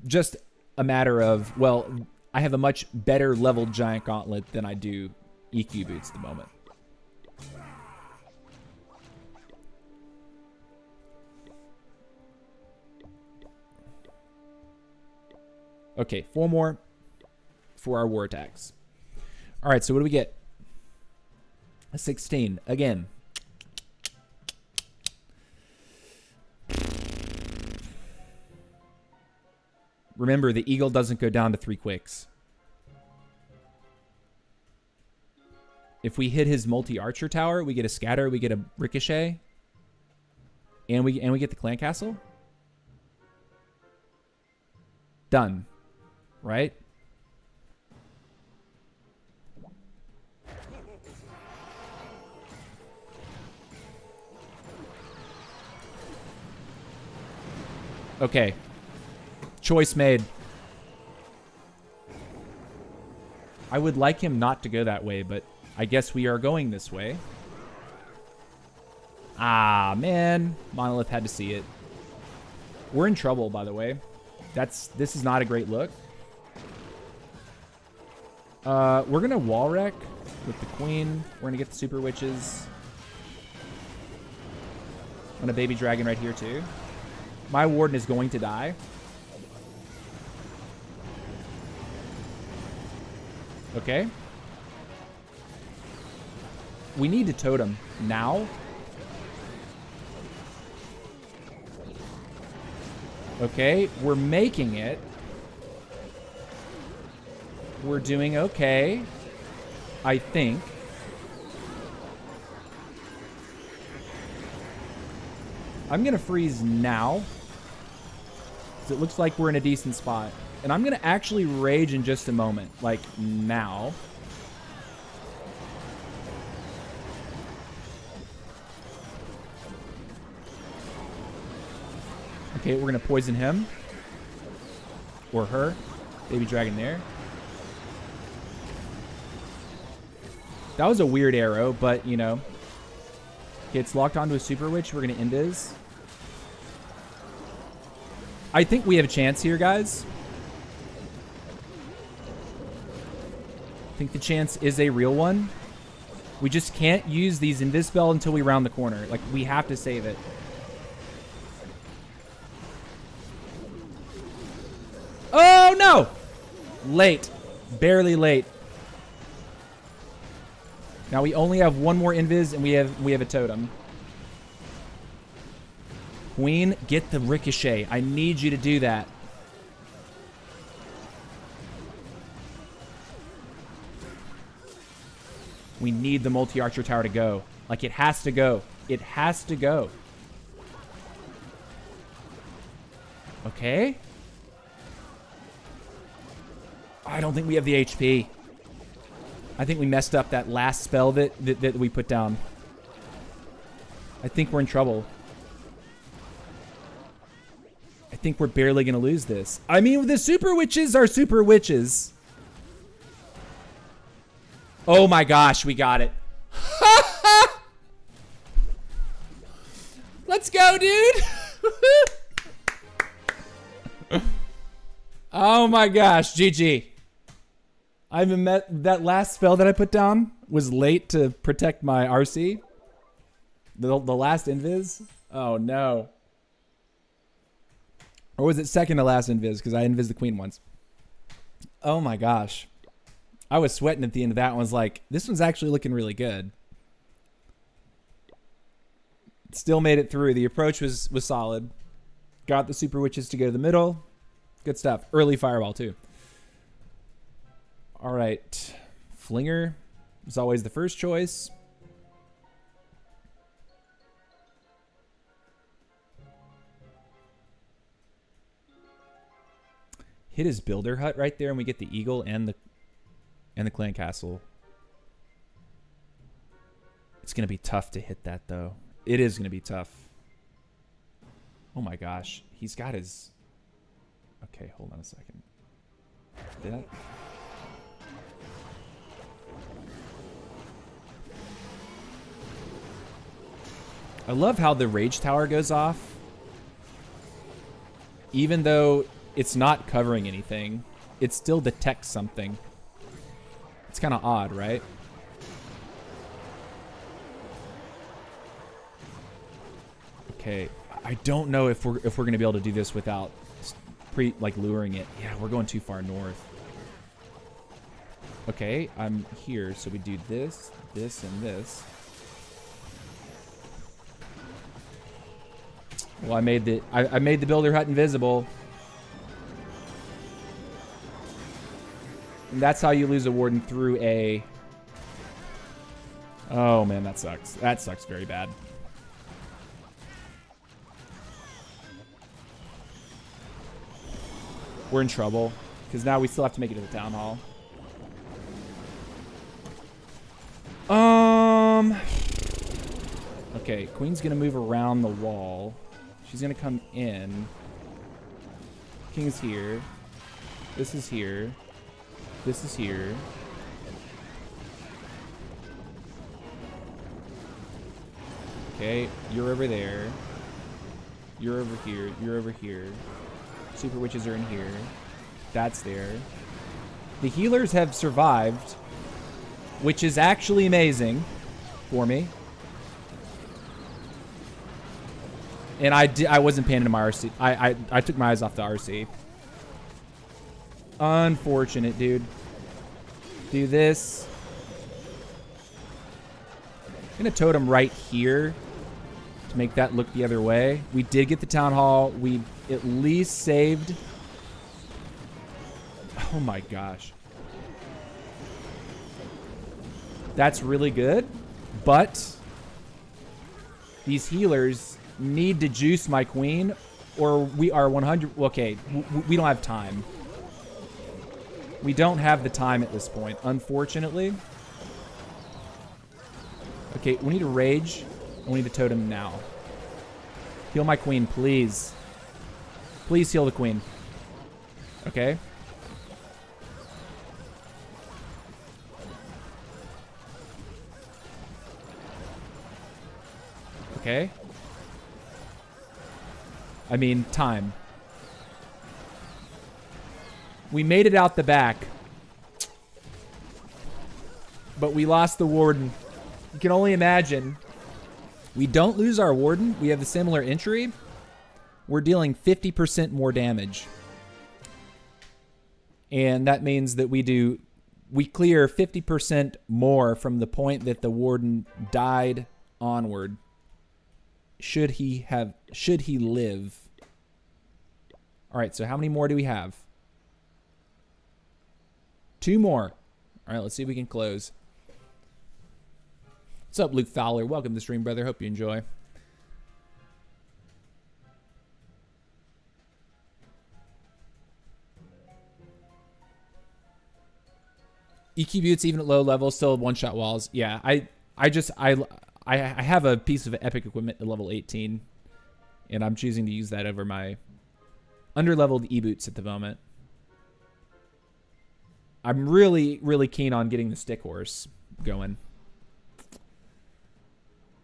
Speaker 1: just a matter of, well, I have a much better leveled Giant Gauntlet than I do EQ boots at the moment. Okay, 4 more for our war attacks. All right, so what do we get? A 16 again. Remember, the eagle doesn't go down to 3 quicks. If we hit his multi-archer tower, we get a scatter, we get a ricochet, and we get the clan castle. Done. Right? Okay. Choice made. I would like him not to go that way, but I guess we are going this way. Ah, man. Monolith had to see it. We're in trouble, by the way. This is not a great look. We're gonna wall wreck with the queen. We're gonna get the super witches. And a baby dragon right here too. My warden is going to die. Okay. We need to totem now. Okay, we're making it. We're doing okay, I think. I'm gonna freeze now, because it looks like we're in a decent spot. And I'm gonna actually rage in just a moment, like now. Okay, we're gonna poison him. Or her. Baby dragon there. That was a weird arrow, but, you know. Okay, it's locked onto a super witch. We're going to invis. I think we have a chance here, guys. I think the chance is a real one. We just can't use these invis spell until we round the corner. Like, we have to save it. Oh, no! Late. Barely late. Now we only have one more invis, and we have a totem. Queen, get the ricochet. I need you to do that. We need the multi-archer tower to go. Like, it has to go. It has to go. Okay. I don't think we have the HP. I think we messed up that last spell that we put down. I think we're in trouble. I think we're barely going to lose this. I mean, the super witches are super witches. Oh my gosh, we got it. Let's go, dude. Oh my gosh, GG. I haven't met that last spell that I put down was late to protect my RC. The last invis. Oh no. Or was it second to last invis? Because I invis the queen once. Oh my gosh. I was sweating at the end of that one. I was like, this one's actually looking really good. Still made it through. The approach was solid. Got the super witches to go to the middle. Good stuff. Early fireball, too. All right. Flinger is always the first choice. Hit his builder hut right there, and we get the eagle and the clan castle. It's gonna be tough to hit that though. It is gonna be tough. Oh my gosh, he's got his. Okay, hold on a second. Did I? I love how the rage tower goes off, even though it's not covering anything. It still detects something. It's kind of odd, right? Okay, I don't know if we're gonna be able to do this without luring it. Yeah, we're going too far north. Okay, I'm here, so we do this, this, and this. Well, I made the builder hut invisible. And that's how you lose a warden, through a... Oh man, that sucks. That sucks very bad. We're in trouble, because now we still have to make it to the town hall. Okay, Queen's gonna move around the wall. She's gonna come in. King's here. This is here. This is here. Okay, you're over there. You're over here. You're over here. Super witches are in here. That's there. The healers have survived, which is actually amazing for me. And I wasn't paying into my RC. I took my eyes off the RC. Unfortunate, dude. Do this. I'm gonna totem right here to make that look the other way. We did get the town hall. We at least saved. Oh my gosh. That's really good. But these healers need to juice my queen, or we are 100. Okay, we don't have time. We don't have the time at this point, unfortunately. Okay, we need to rage, and we need to totem now. Heal my queen, please. Please heal the queen. Okay. Okay. I mean, time. We made it out the back, but we lost the warden. You can only imagine. We don't lose our warden. We have a similar entry. We're dealing 50% more damage. And that means that we clear 50% more from the point that the warden died onward. Should he live? All right, so how many more do we have? 2 more. All right, let's see if we can close. What's up, Luke Fowler? Welcome to the stream, brother. Hope you enjoy. EQ buttes even at low levels, still one-shot walls. Yeah, I have a piece of epic equipment at level 18, and I'm choosing to use that over my under-leveled E-boots at the moment. I'm really, really keen on getting the stick horse going.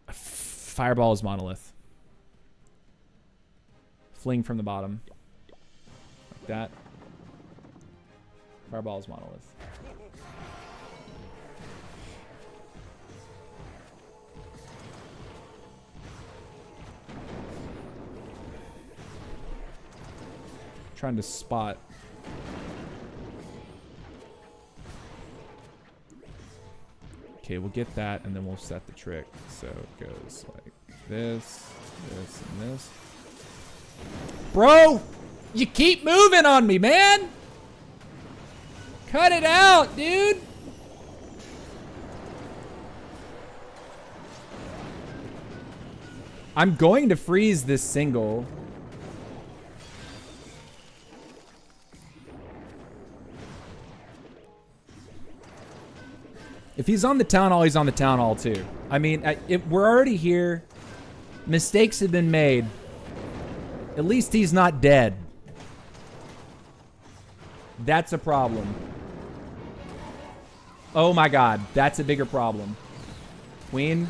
Speaker 1: Fireball is monolith. Fling from the bottom. Like that. Fireball is monolith. Trying to spot. Okay, we'll get that, and then we'll set the trick. So it goes like this, this, and this. Bro! You keep moving on me, man. Cut it out, dude. I'm going to freeze this single. If he's on the town hall, he's on the town hall too. I mean, we're already here. Mistakes have been made. At least he's not dead. That's a problem. Oh my god, that's a bigger problem. Queen,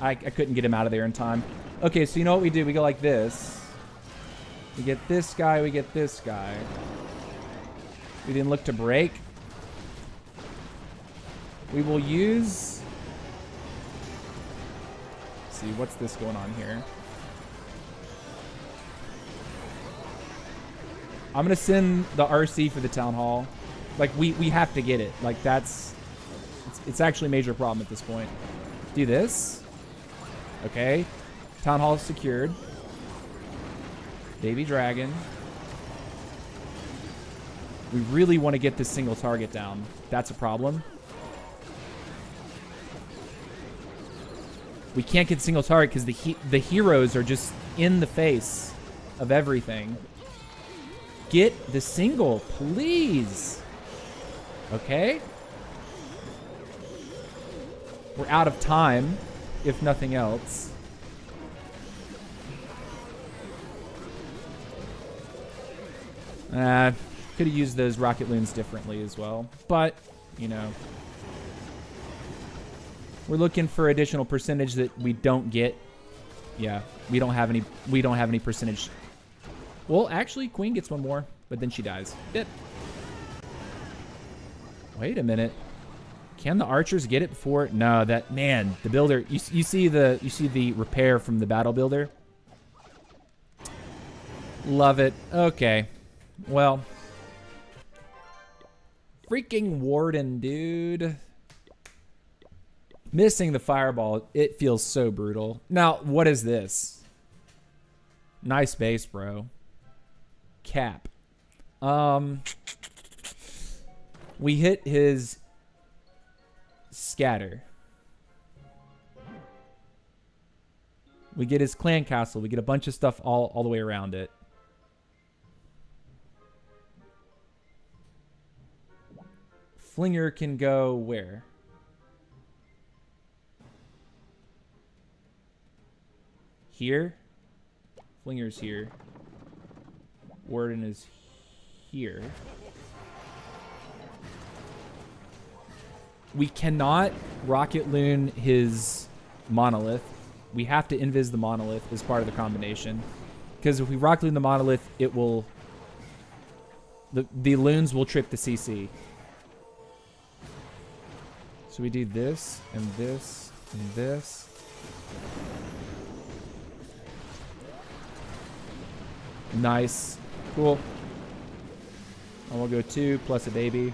Speaker 1: I couldn't get him out of there in time. Okay, so you know what we do? We go like this. We get this guy, we get this guy. We didn't look to break. We will use... Let's see, what's this going on here? I'm gonna send the RC for the town hall. Like, we have to get it. Like, it's actually a major problem at this point. Do this. Okay. Town hall is secured. Baby dragon. We really want to get this single target down. That's a problem. We can't get single target because the heroes are just in the face of everything. Get the single, please. Okay. We're out of time, if nothing else. Could have used those rocket loons differently as well, but you know, we're looking for additional percentage that we don't get. Yeah, we don't have any percentage. Well, actually, Queen gets one more, but then she dies. Bip. Wait a minute. Can the archers get it before? No, that man, the builder. You see the repair from the battle builder. Love it. Okay. Well, freaking Warden, dude. Missing the fireball. It feels so brutal. Now, what is this? Nice base, bro. Cap. We hit his scatter. We get his clan castle. We get a bunch of stuff all the way around it. Flinger can go where? Here? Flinger's here. Warden is here. We cannot rocket loon his monolith. We have to invis the monolith as part of the combination. Because if we rocket loon the monolith, it will... The loons will trip the CC. So we do this, and this, and this. Nice. Cool. And we'll go 2 plus a baby.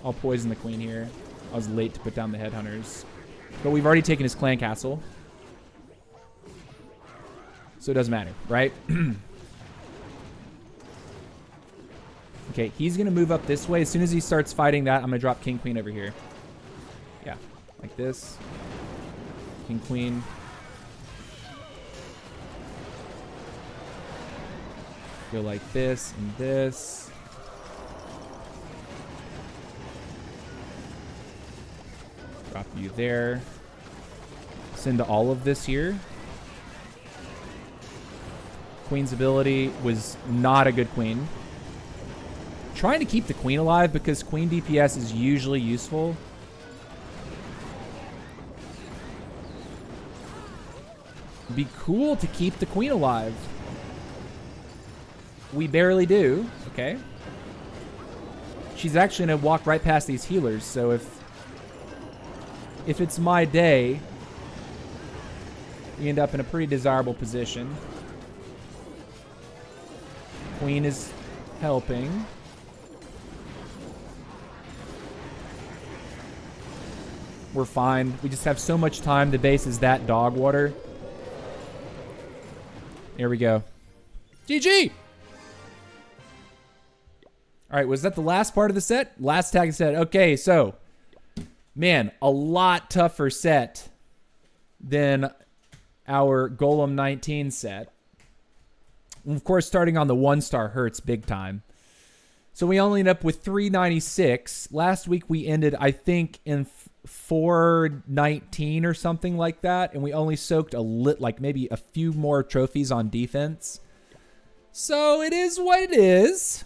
Speaker 1: I'll poison the queen here. I was late to put down the headhunters. But we've already taken his clan castle. So it doesn't matter, right? Okay, he's going to move up this way. As soon as he starts fighting that, I'm going to drop king, queen over here. Yeah, like this. King, queen. Go like this and this. Drop you there. Send all of this here. Queen's ability was not a good queen. Trying to keep the queen alive because queen DPS is usually useful. Be cool to keep the queen alive. We barely do. Okay. She's actually going to walk right past these healers, so if it's my day, we end up in a pretty desirable position. Queen is helping. We're fine. We just have so much time. The base is that dog water. There we go. GG! All right, was that the last part of the set? Last tag set. Okay, so, man, a lot tougher set than our Golem 19 set. Of course, starting on the 1-star hurts big time. So we only end up with 396. Last week we ended, I think, in 419 or something like that, and we only soaked like maybe a few more trophies on defense. So it is what it is.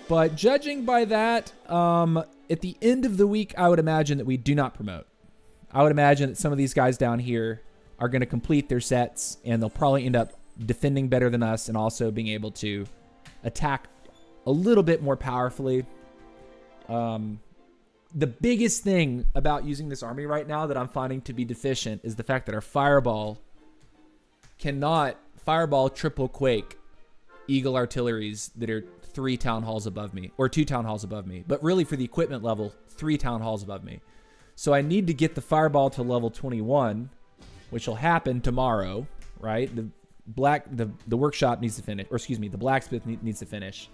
Speaker 1: But judging by that, at the end of the week, I would imagine that we do not promote. I would imagine that some of these guys down here are going to complete their sets, and they'll probably end up defending better than us and also being able to attack a little bit more powerfully. The biggest thing about using this army right now that I'm finding to be deficient is the fact that our Fireball cannot Fireball triple Quake Eagle artilleries that are 3 town halls above me, or 2 town halls above me, but really for the equipment level, 3 town halls above me. So I need to get the Fireball to level 21, which will happen tomorrow, right? The workshop needs to finish, or excuse me, the blacksmith needs to finish.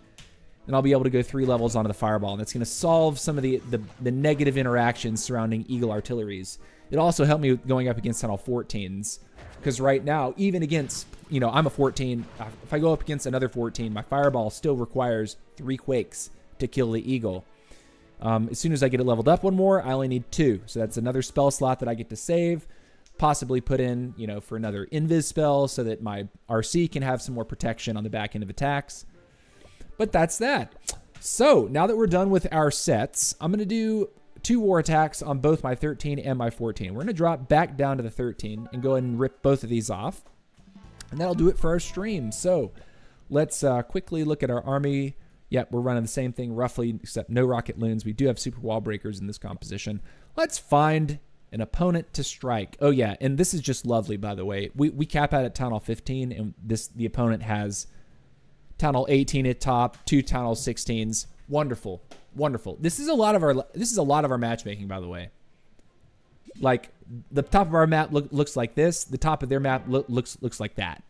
Speaker 1: And I'll be able to go 3 levels onto the Fireball, and it's going to solve some of the negative interactions surrounding Eagle artilleries. It also helped me going up against Tunnel 14s, because right now, even against, I'm a 14. If I go up against another 14, my Fireball still requires 3 Quakes to kill the Eagle. As soon as I get it leveled up one more, I only need 2. So that's another spell slot that I get to save, possibly put in, for another Invis spell so that my RC can have some more protection on the back end of attacks. But that's that. So now that we're done with our sets, I'm going to do 2 war attacks on both my 13 and my 14. We're going to drop back down to the 13 and go ahead and rip both of these off. And that'll do it for our stream. So let's quickly look at our army. Yep, we're running the same thing roughly, except no rocket loons. We do have super wall breakers in this composition. Let's find an opponent to strike. Oh yeah, and this is just lovely, by the way. We cap out at Town Hall 15, and the opponent has Town Hall 18 at top, 2 Town Hall 16s. Wonderful, wonderful. This is a lot of our matchmaking, by the way. Like the top of our map looks like this. The top of their map looks like that.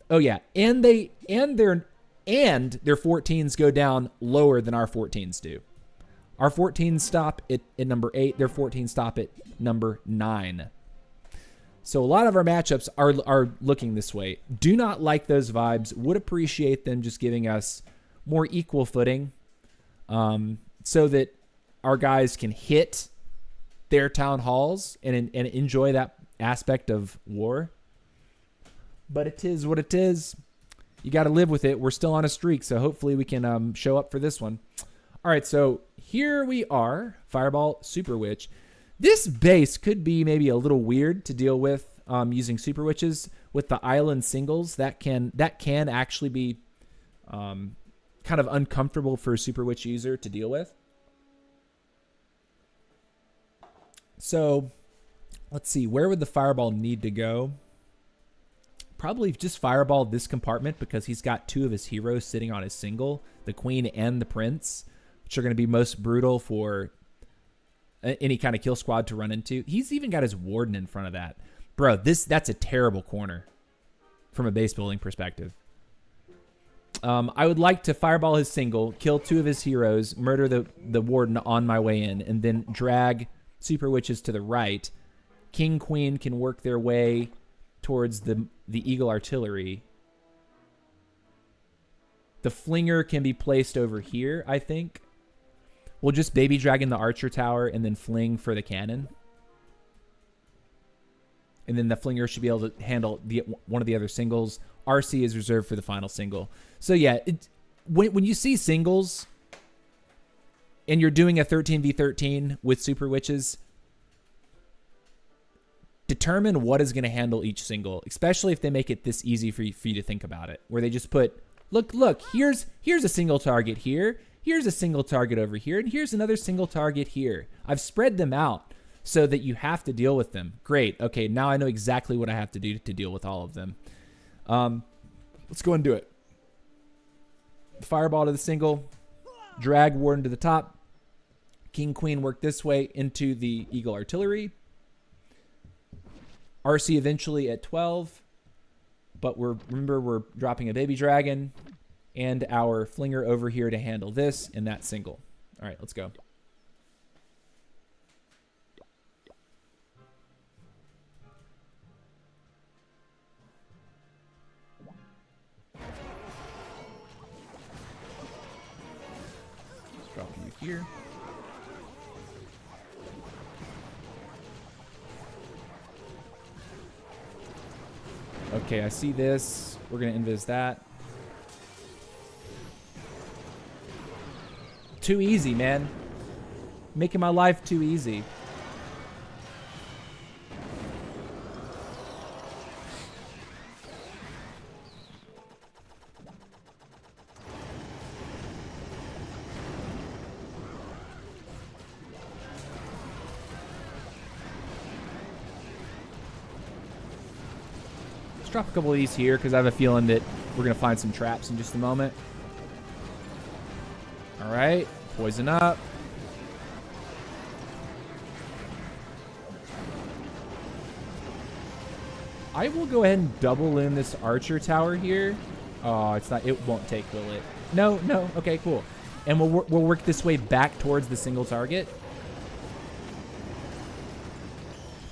Speaker 1: Oh yeah, and their 14s go down lower than our 14s do. Our 14s stop at number 8. Their 14s stop at number 9. So a lot of our matchups are looking this way. Do not like those vibes. Would appreciate them just giving us more equal footing, so that our guys can hit their town halls and enjoy that aspect of war. But it is what it is. You got to live with it. We're still on a streak, so hopefully we can show up for this one. All right, so here we are, Fireball Super Witch. This base could be maybe a little weird to deal with using Super Witches with the island singles. That can actually be kind of uncomfortable for a Super Witch user to deal with. So let's see, where would the Fireball need to go? Probably just Fireball this compartment because he's got 2 of his heroes sitting on his single, the Queen and the Prince, which are going to be most brutal for any kind of kill squad to run into. He's even got his Warden in front of that. Bro, that's a terrible corner from a base building perspective. I would like to Fireball his single, kill 2 of his heroes, murder the Warden on my way in, and then drag Super Witches to the right. King, Queen can work their way towards the Eagle artillery. The Flinger can be placed over here, I think. We'll just Baby Dragon the Archer Tower and then Fling for the cannon. And then the Flinger should be able to handle one of the other singles. RC is reserved for the final single. So yeah, when you see singles and you're doing a 13v13 with Super Witches, determine what is going to handle each single, especially if they make it this easy for you to think about it, where they just put, look, here's a single target here, here's a single target over here, and here's another single target here. I've spread them out so that you have to deal with them. Great. Okay, now I know exactly what I have to do to deal with all of them. Let's go and do it. Fireball to the single, drag Warden to the top, King, Queen work this way into the Eagle artillery. RC eventually at 12. but remember we're dropping a baby dragon and our flinger over here to handle this and that single. All right, let's go. Let's drop you here. Okay, I see this. We're going to invis that. Too easy, man. Making my life too easy. Let's drop a couple of these here because I have a feeling that we're going to find some traps in just a moment. All right, poison up. I will go ahead and double in this archer tower here. Oh, it's not. It won't take, will it? No, no. Okay, cool. And we'll work this way back towards the single target.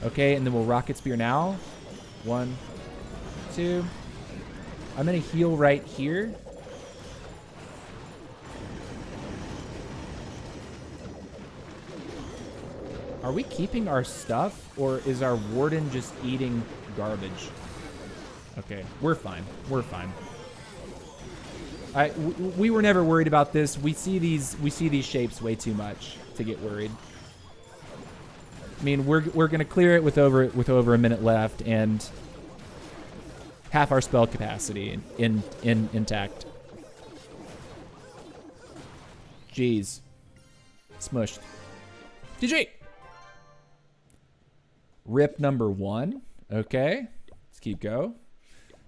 Speaker 1: Okay, and then we'll rocket spear now. 1, 2. I'm gonna heal right here. Are we keeping our stuff, or is our warden just eating garbage? Okay, we're fine. We're fine. We were never worried about this. We see these shapes way too much to get worried. I mean, we're gonna clear it with over a minute left and half our spell capacity intact. Jeez, smushed. GG. Rip number 1. Okay, let's keep go.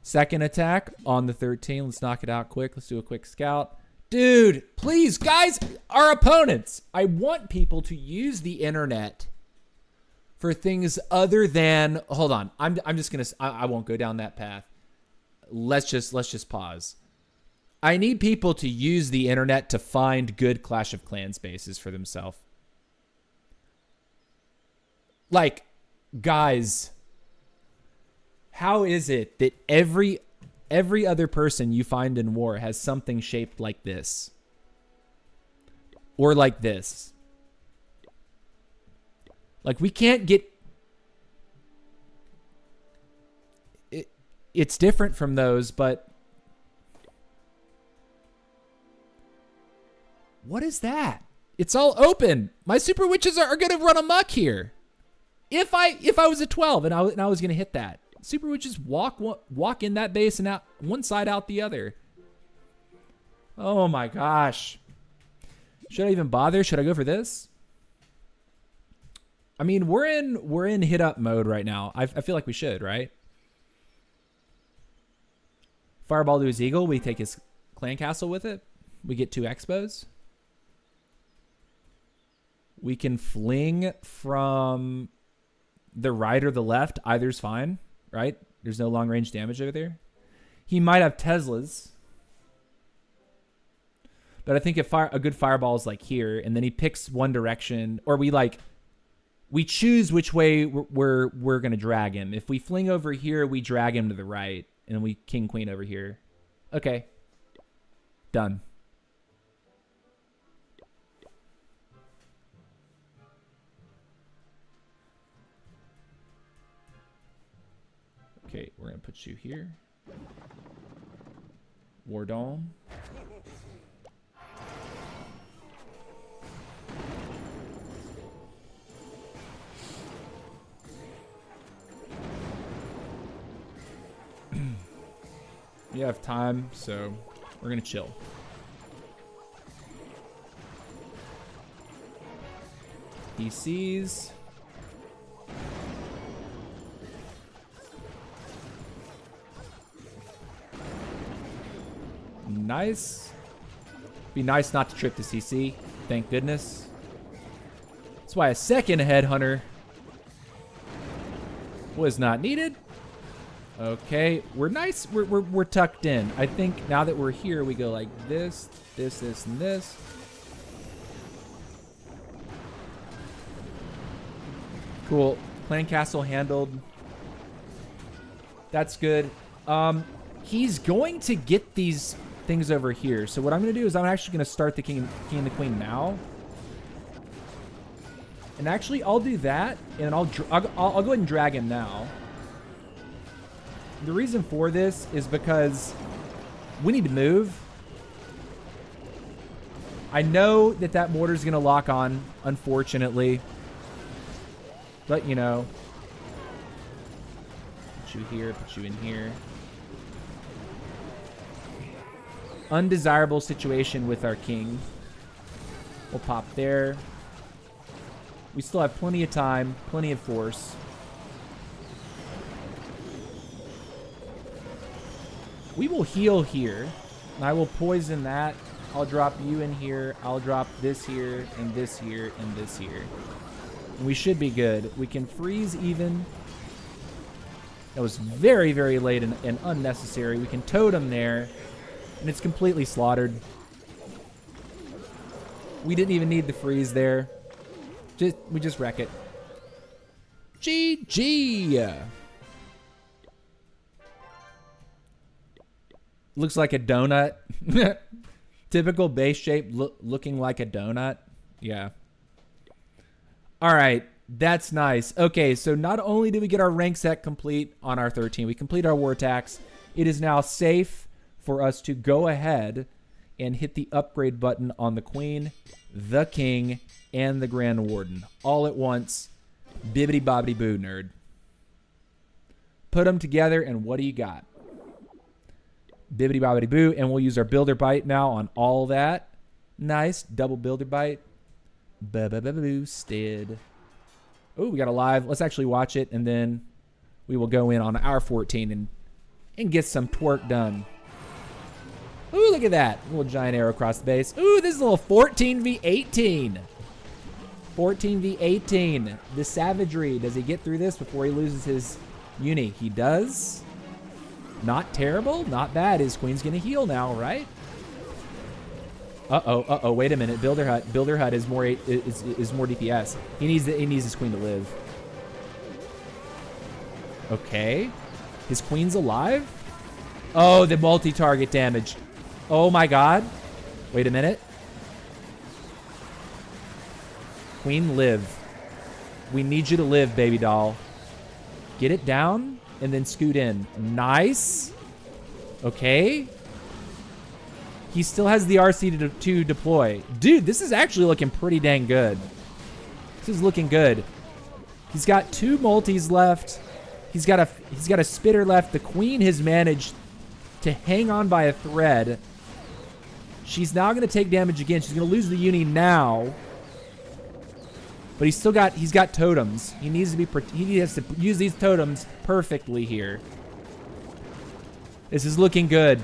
Speaker 1: Second attack on the 13. Let's knock it out quick. Let's do a quick scout. Dude, please, guys, our opponents. I want people to use the internet for things other than, hold on. I'm just going to, I won't go down that path. Let's just pause. I need people to use the internet to find good Clash of Clans bases for themselves. Like, guys, how is it that every other person you find in war has something shaped like this? Or like this? Like, we can't get... It's different from those, but... What is that? It's all open. My super witches are going to run amok here. If I was a 12 and I was going to hit that. Super witches walk in that base and out one side out the other. Oh my gosh. Should I even bother? Should I go for this? I mean, we're in hit up mode right now. I feel like we should, right? Fireball to his eagle. We take his clan castle with it. We get 2 expos. We can fling from the right or the left. Either's fine, right? There's no long range damage over there. He might have Teslas. But I think a good fireball is like here, and then he picks one direction, or we choose which way we're going to drag him. If we fling over here, we drag him to the right, and then we king queen over here. Okay. Done. Okay, we're going to put you here. War Dome. We have time, so we're going to chill. He sees... Nice. Be nice not to trip the CC. Thank goodness. That's why a second headhunter was not needed. Okay, we're nice. We're tucked in. I think now that we're here, we go like this, this, this, and this. Cool. Clan Castle handled. That's good. He's going to get these things over here. So what I'm going to do is I'm actually going to start the king and the queen now. And actually, I'll do that, and I'll go ahead and drag him now. The reason for this is because we need to move. I know that that mortar's going to lock on, unfortunately. But, you know. Put you here, put you in here. Undesirable situation with our king. We'll pop there. We still have plenty of time, plenty of force. We will heal here. And I will poison that. I'll drop you in here. I'll drop this here, and this here, and this here. And we should be good. We can freeze even. That was very, very late and unnecessary. We can totem there. And it's completely slaughtered. We didn't even need the freeze there. We just wreck it. GG. Looks like a donut. Typical base shape looking like a donut. Yeah. All right. That's nice. Okay, so not only did we get our rank set complete on our 13, we complete our war tax. It is now safe for us to go ahead and hit the upgrade button on the queen, the king, and the Grand Warden all at once. Bibbidi bobbidi boo, nerd. Put them together, and what do you got? Bibbidi bobbidi boo, and we'll use our builder bite now on all that. Nice double builder bite. Boosted. Oh, we got a live. Let's actually watch it, and then we will go in on our 14 and get some twerk done. Ooh, look at that. A little giant arrow across the base. Ooh, this is a little 14v18. 14v18. The savagery. Does he get through this before he loses his uni? He does. Not terrible. Not bad. His queen's going to heal now, right? Uh-oh. Wait a minute. Builder Hut. Builder Hut is more DPS. He needs his queen to live. Okay. His queen's alive? Oh, the multi-target damage. Oh my god. Wait a minute. Queen, live. We need you to live, baby doll. Get it down and then scoot in. Nice. Okay. He still has the RC to deploy. Dude, this is actually looking pretty dang good. This is looking good. He's got 2 multis left. He's got a spitter left. The queen has managed to hang on by a thread. She's now going to take damage again. She's going to lose the uni now. But he's got totems. He has to use these totems perfectly here. This is looking good.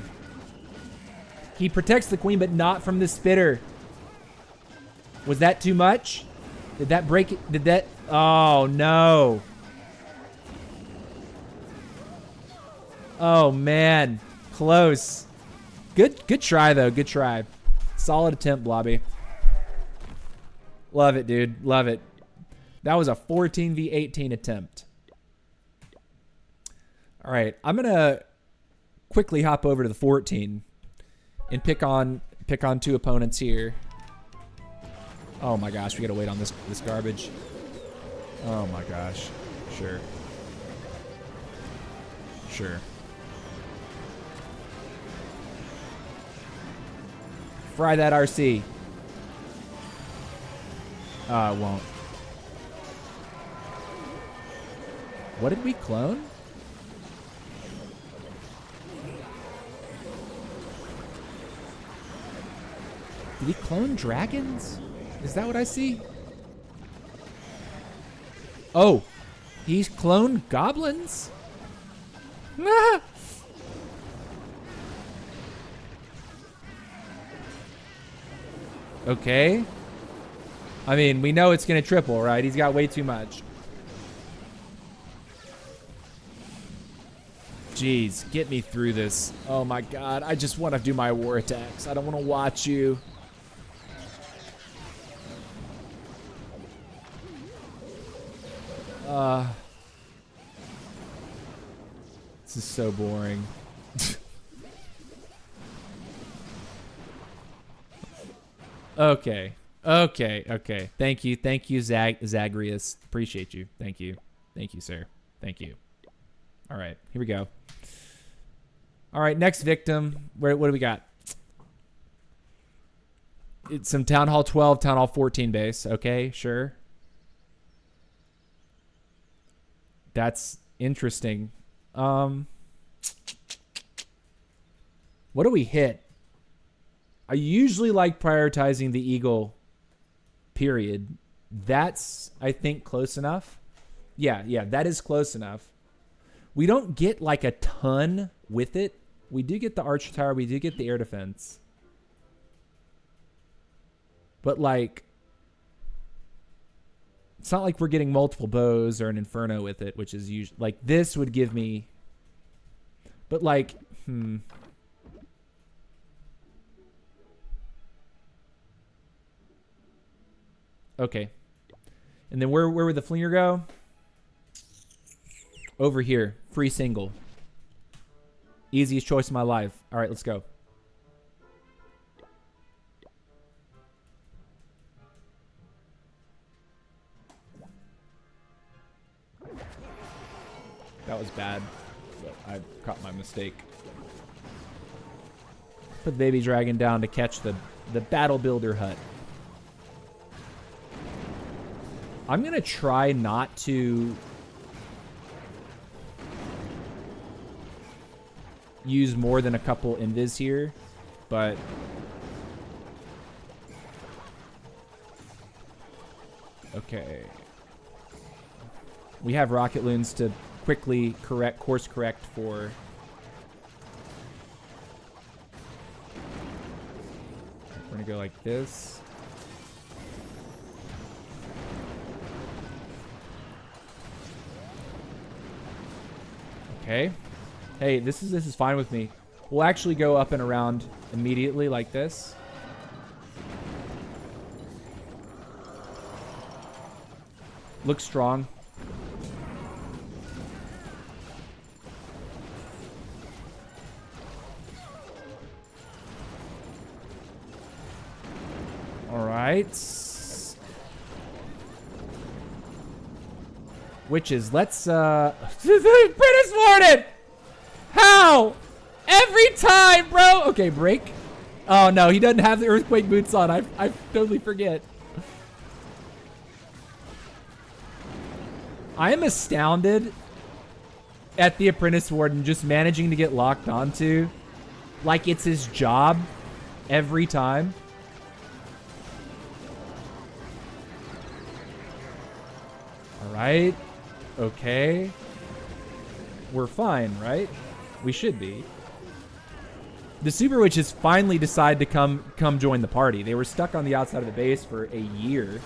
Speaker 1: He protects the queen, but not from the spitter. Was that too much? Did that break it? Did that? Oh, no. Oh, man. Close. Good try, though. Good try. Solid attempt, Blobby. Love it, dude. Love it. That was a 14v18 attempt. All right. I'm going to quickly hop over to the 14 and pick on 2 opponents here. Oh, my gosh. We got to wait on this garbage. Oh, my gosh. Sure. Sure. Fry that RC. I won't. What did we clone? Did he clone dragons? Is that what I see? Oh, he's cloned goblins? Ah! Okay. I mean, we know it's going to triple, right? He's got way too much. Jeez, get me through this. Oh my god, I just want to do my war attacks. I don't want to watch you. This is so boring. Okay. Thank you, Zagreus. Appreciate you. Thank you, sir. Thank you. All right, here we go. All right, next victim. What do we got? It's some Town Hall 12, Town Hall 14 base. Okay, sure. That's interesting. What do we hit? I usually like prioritizing the Eagle, period. That's, I think, close enough. Yeah, that is close enough. We don't get like a ton with it. We do get the Archer Tower. We do get the air defense. But like, it's not like we're getting multiple bows or an Inferno with it, which is usually like this would give me. But like, Okay. And then where would the Flinger go? Over here. Free single. Easiest choice of my life. All right, let's go. That was bad, but I caught my mistake. Put the baby dragon down to catch the battle builder hut. I'm gonna try not to use more than a couple invis here, but okay. We have rocket loons to quickly course correct for. We're gonna go like this. Okay. Hey, this is fine with me. We'll actually go up and around immediately like this. Looks strong. All right. Witches, let's British Warden! How? Every time, bro! Okay, break. Oh no, he doesn't have the earthquake boots on. I totally forget. I am astounded at the Apprentice Warden just managing to get locked onto like it's his job every time. All right. Okay. We're fine, right? We should be. The Super Witches finally decide to come join the party. They were stuck on the outside of the base for a year.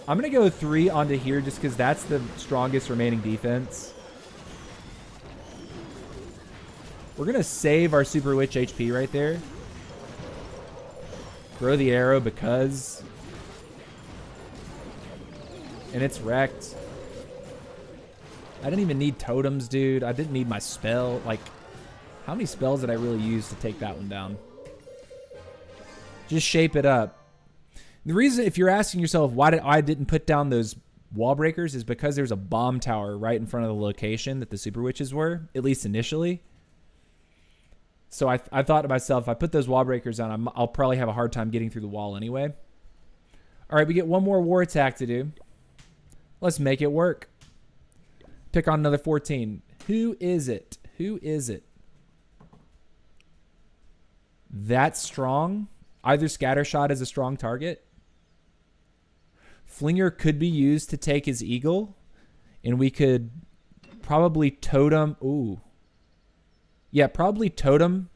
Speaker 1: I'm going to go 3 onto here just because that's the strongest remaining defense. We're going to save our Super Witch HP right there. Throw the arrow because... And it's wrecked. I didn't even need totems, dude. I didn't need my spell. Like, how many spells did I really use to take that one down? Just shape it up. The reason, if you're asking yourself why I didn't put down those wall breakers, is because there's a bomb tower right in front of the location that the Super Witches were, at least initially. So I thought to myself, if I put those wall breakers on, I'll probably have a hard time getting through the wall anyway. All right, we get one more war attack to do. Let's make it work. Pick on another 14. Who is it? Who is it? That's strong. Either Scattershot is a strong target. Flinger could be used to take his eagle. And we could probably totem. Ooh. Yeah, probably totem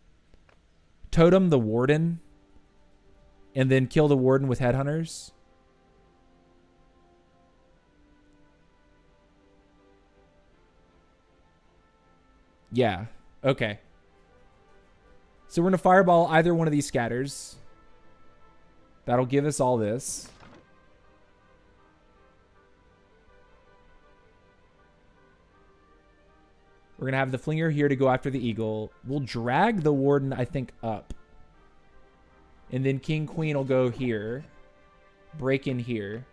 Speaker 1: the warden. And then kill the warden with headhunters.
Speaker 2: Yeah. Okay. So we're going to fireball either one of these scatters. That'll give us all this. We're going to have the Flinger here to go after the Eagle. We'll drag the Warden, I think, up. And then King, Queen will go here. Break in here.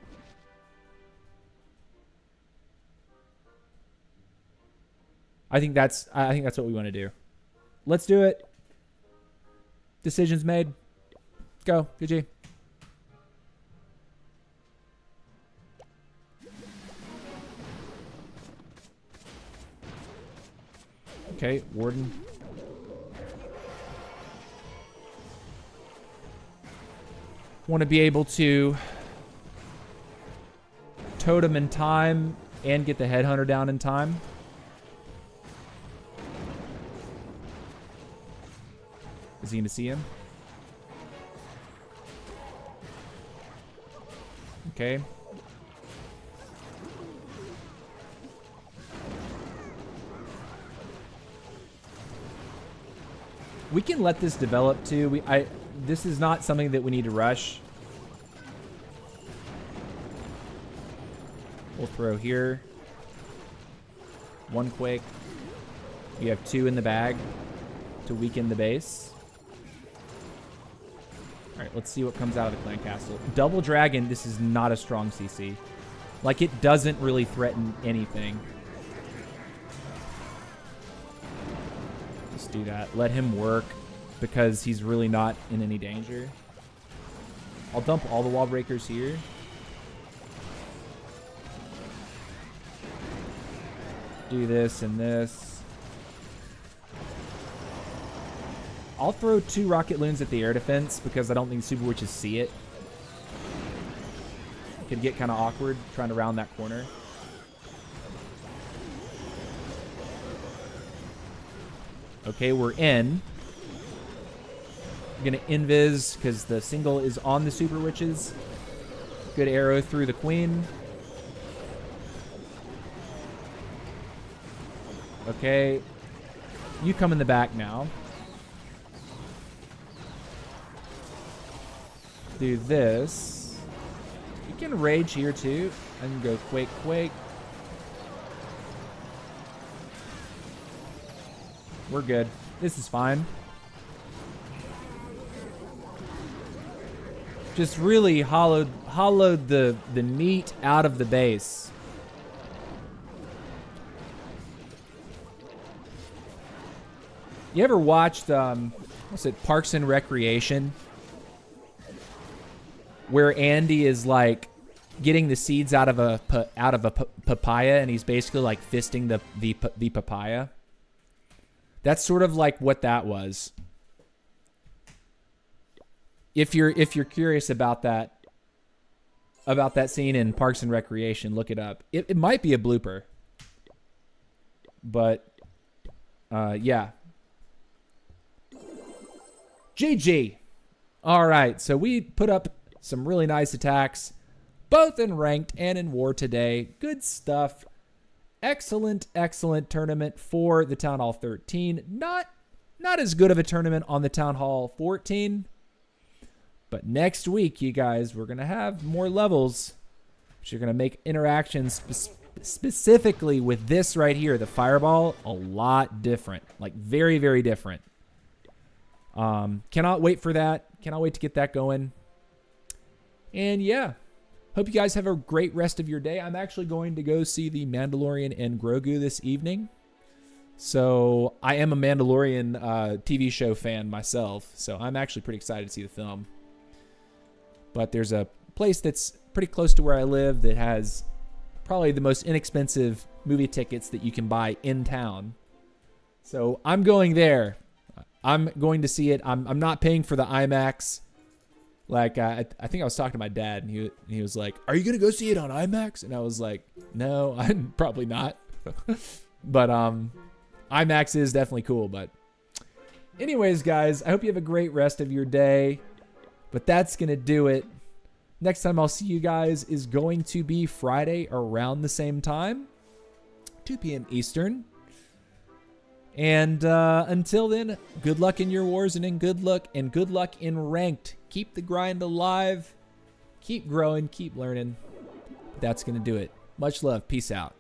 Speaker 2: I think that's what we want to do. Let's do it. Decisions made. Go, GG. Okay, Warden. Want to be able to totem in time and get the Headhunter down in time. Is he going to see him? Okay. We can let this develop too. This is not something that we need to rush. We'll throw here. One Quake. We have 2 in the bag to weaken the base. All right, let's see what comes out of the Clan Castle. Double Dragon, this is not a strong CC. Like, it doesn't really threaten anything. Just do that. Let him work because he's really not in any danger. I'll dump all the wall breakers here. Do this and this. I'll throw 2 rocket loons at the air defense because I don't think Super Witches see it. Could get kind of awkward trying to round that corner. Okay, we're in. I'm going to invis because the single is on the Super Witches. Good arrow through the Queen. Okay. You come in the back now. Do this. You can rage here too. And go Quake, Quake. We're good. This is fine. Just really hollowed the meat out of the base. You ever watched what's it, Parks and Recreation? Where Andy is like getting the seeds out of a papaya, and he's basically like fisting the papaya. That's sort of like what that was. If you're curious about that scene in Parks and Recreation, look it up. It might be a blooper, but yeah. GG. All right, so we put up some really nice attacks, both in ranked and in war today. Good stuff. Excellent, excellent tournament for the Town Hall 13. Not as good of a tournament on the Town Hall 14. But next week, you guys, we're going to have more levels, which are going to make interactions specifically with this right here, the Fireball, a lot different. Like, very, very different. Cannot wait for that. Cannot wait to get that going. And yeah, hope you guys have a great rest of your day. I'm actually going to go see The Mandalorian and Grogu this evening. So I am a Mandalorian TV show fan myself. So I'm actually pretty excited to see the film. But there's a place that's pretty close to where I live that has probably the most inexpensive movie tickets that you can buy in town. So I'm going there. I'm going to see it. I'm not paying for the IMAX. Like, I think I was talking to my dad, and he was like, "Are you going to go see it on IMAX?" And I was like, "No, I'm probably not." But IMAX is definitely cool. But anyways, guys, I hope you have a great rest of your day. But that's going to do it. Next time I'll see you guys is going to be Friday around the same time, 2 p.m. Eastern. And until then, good luck in your wars and good luck in ranked. Keep the grind alive. Keep growing. Keep learning. That's going to do it. Much love. Peace out.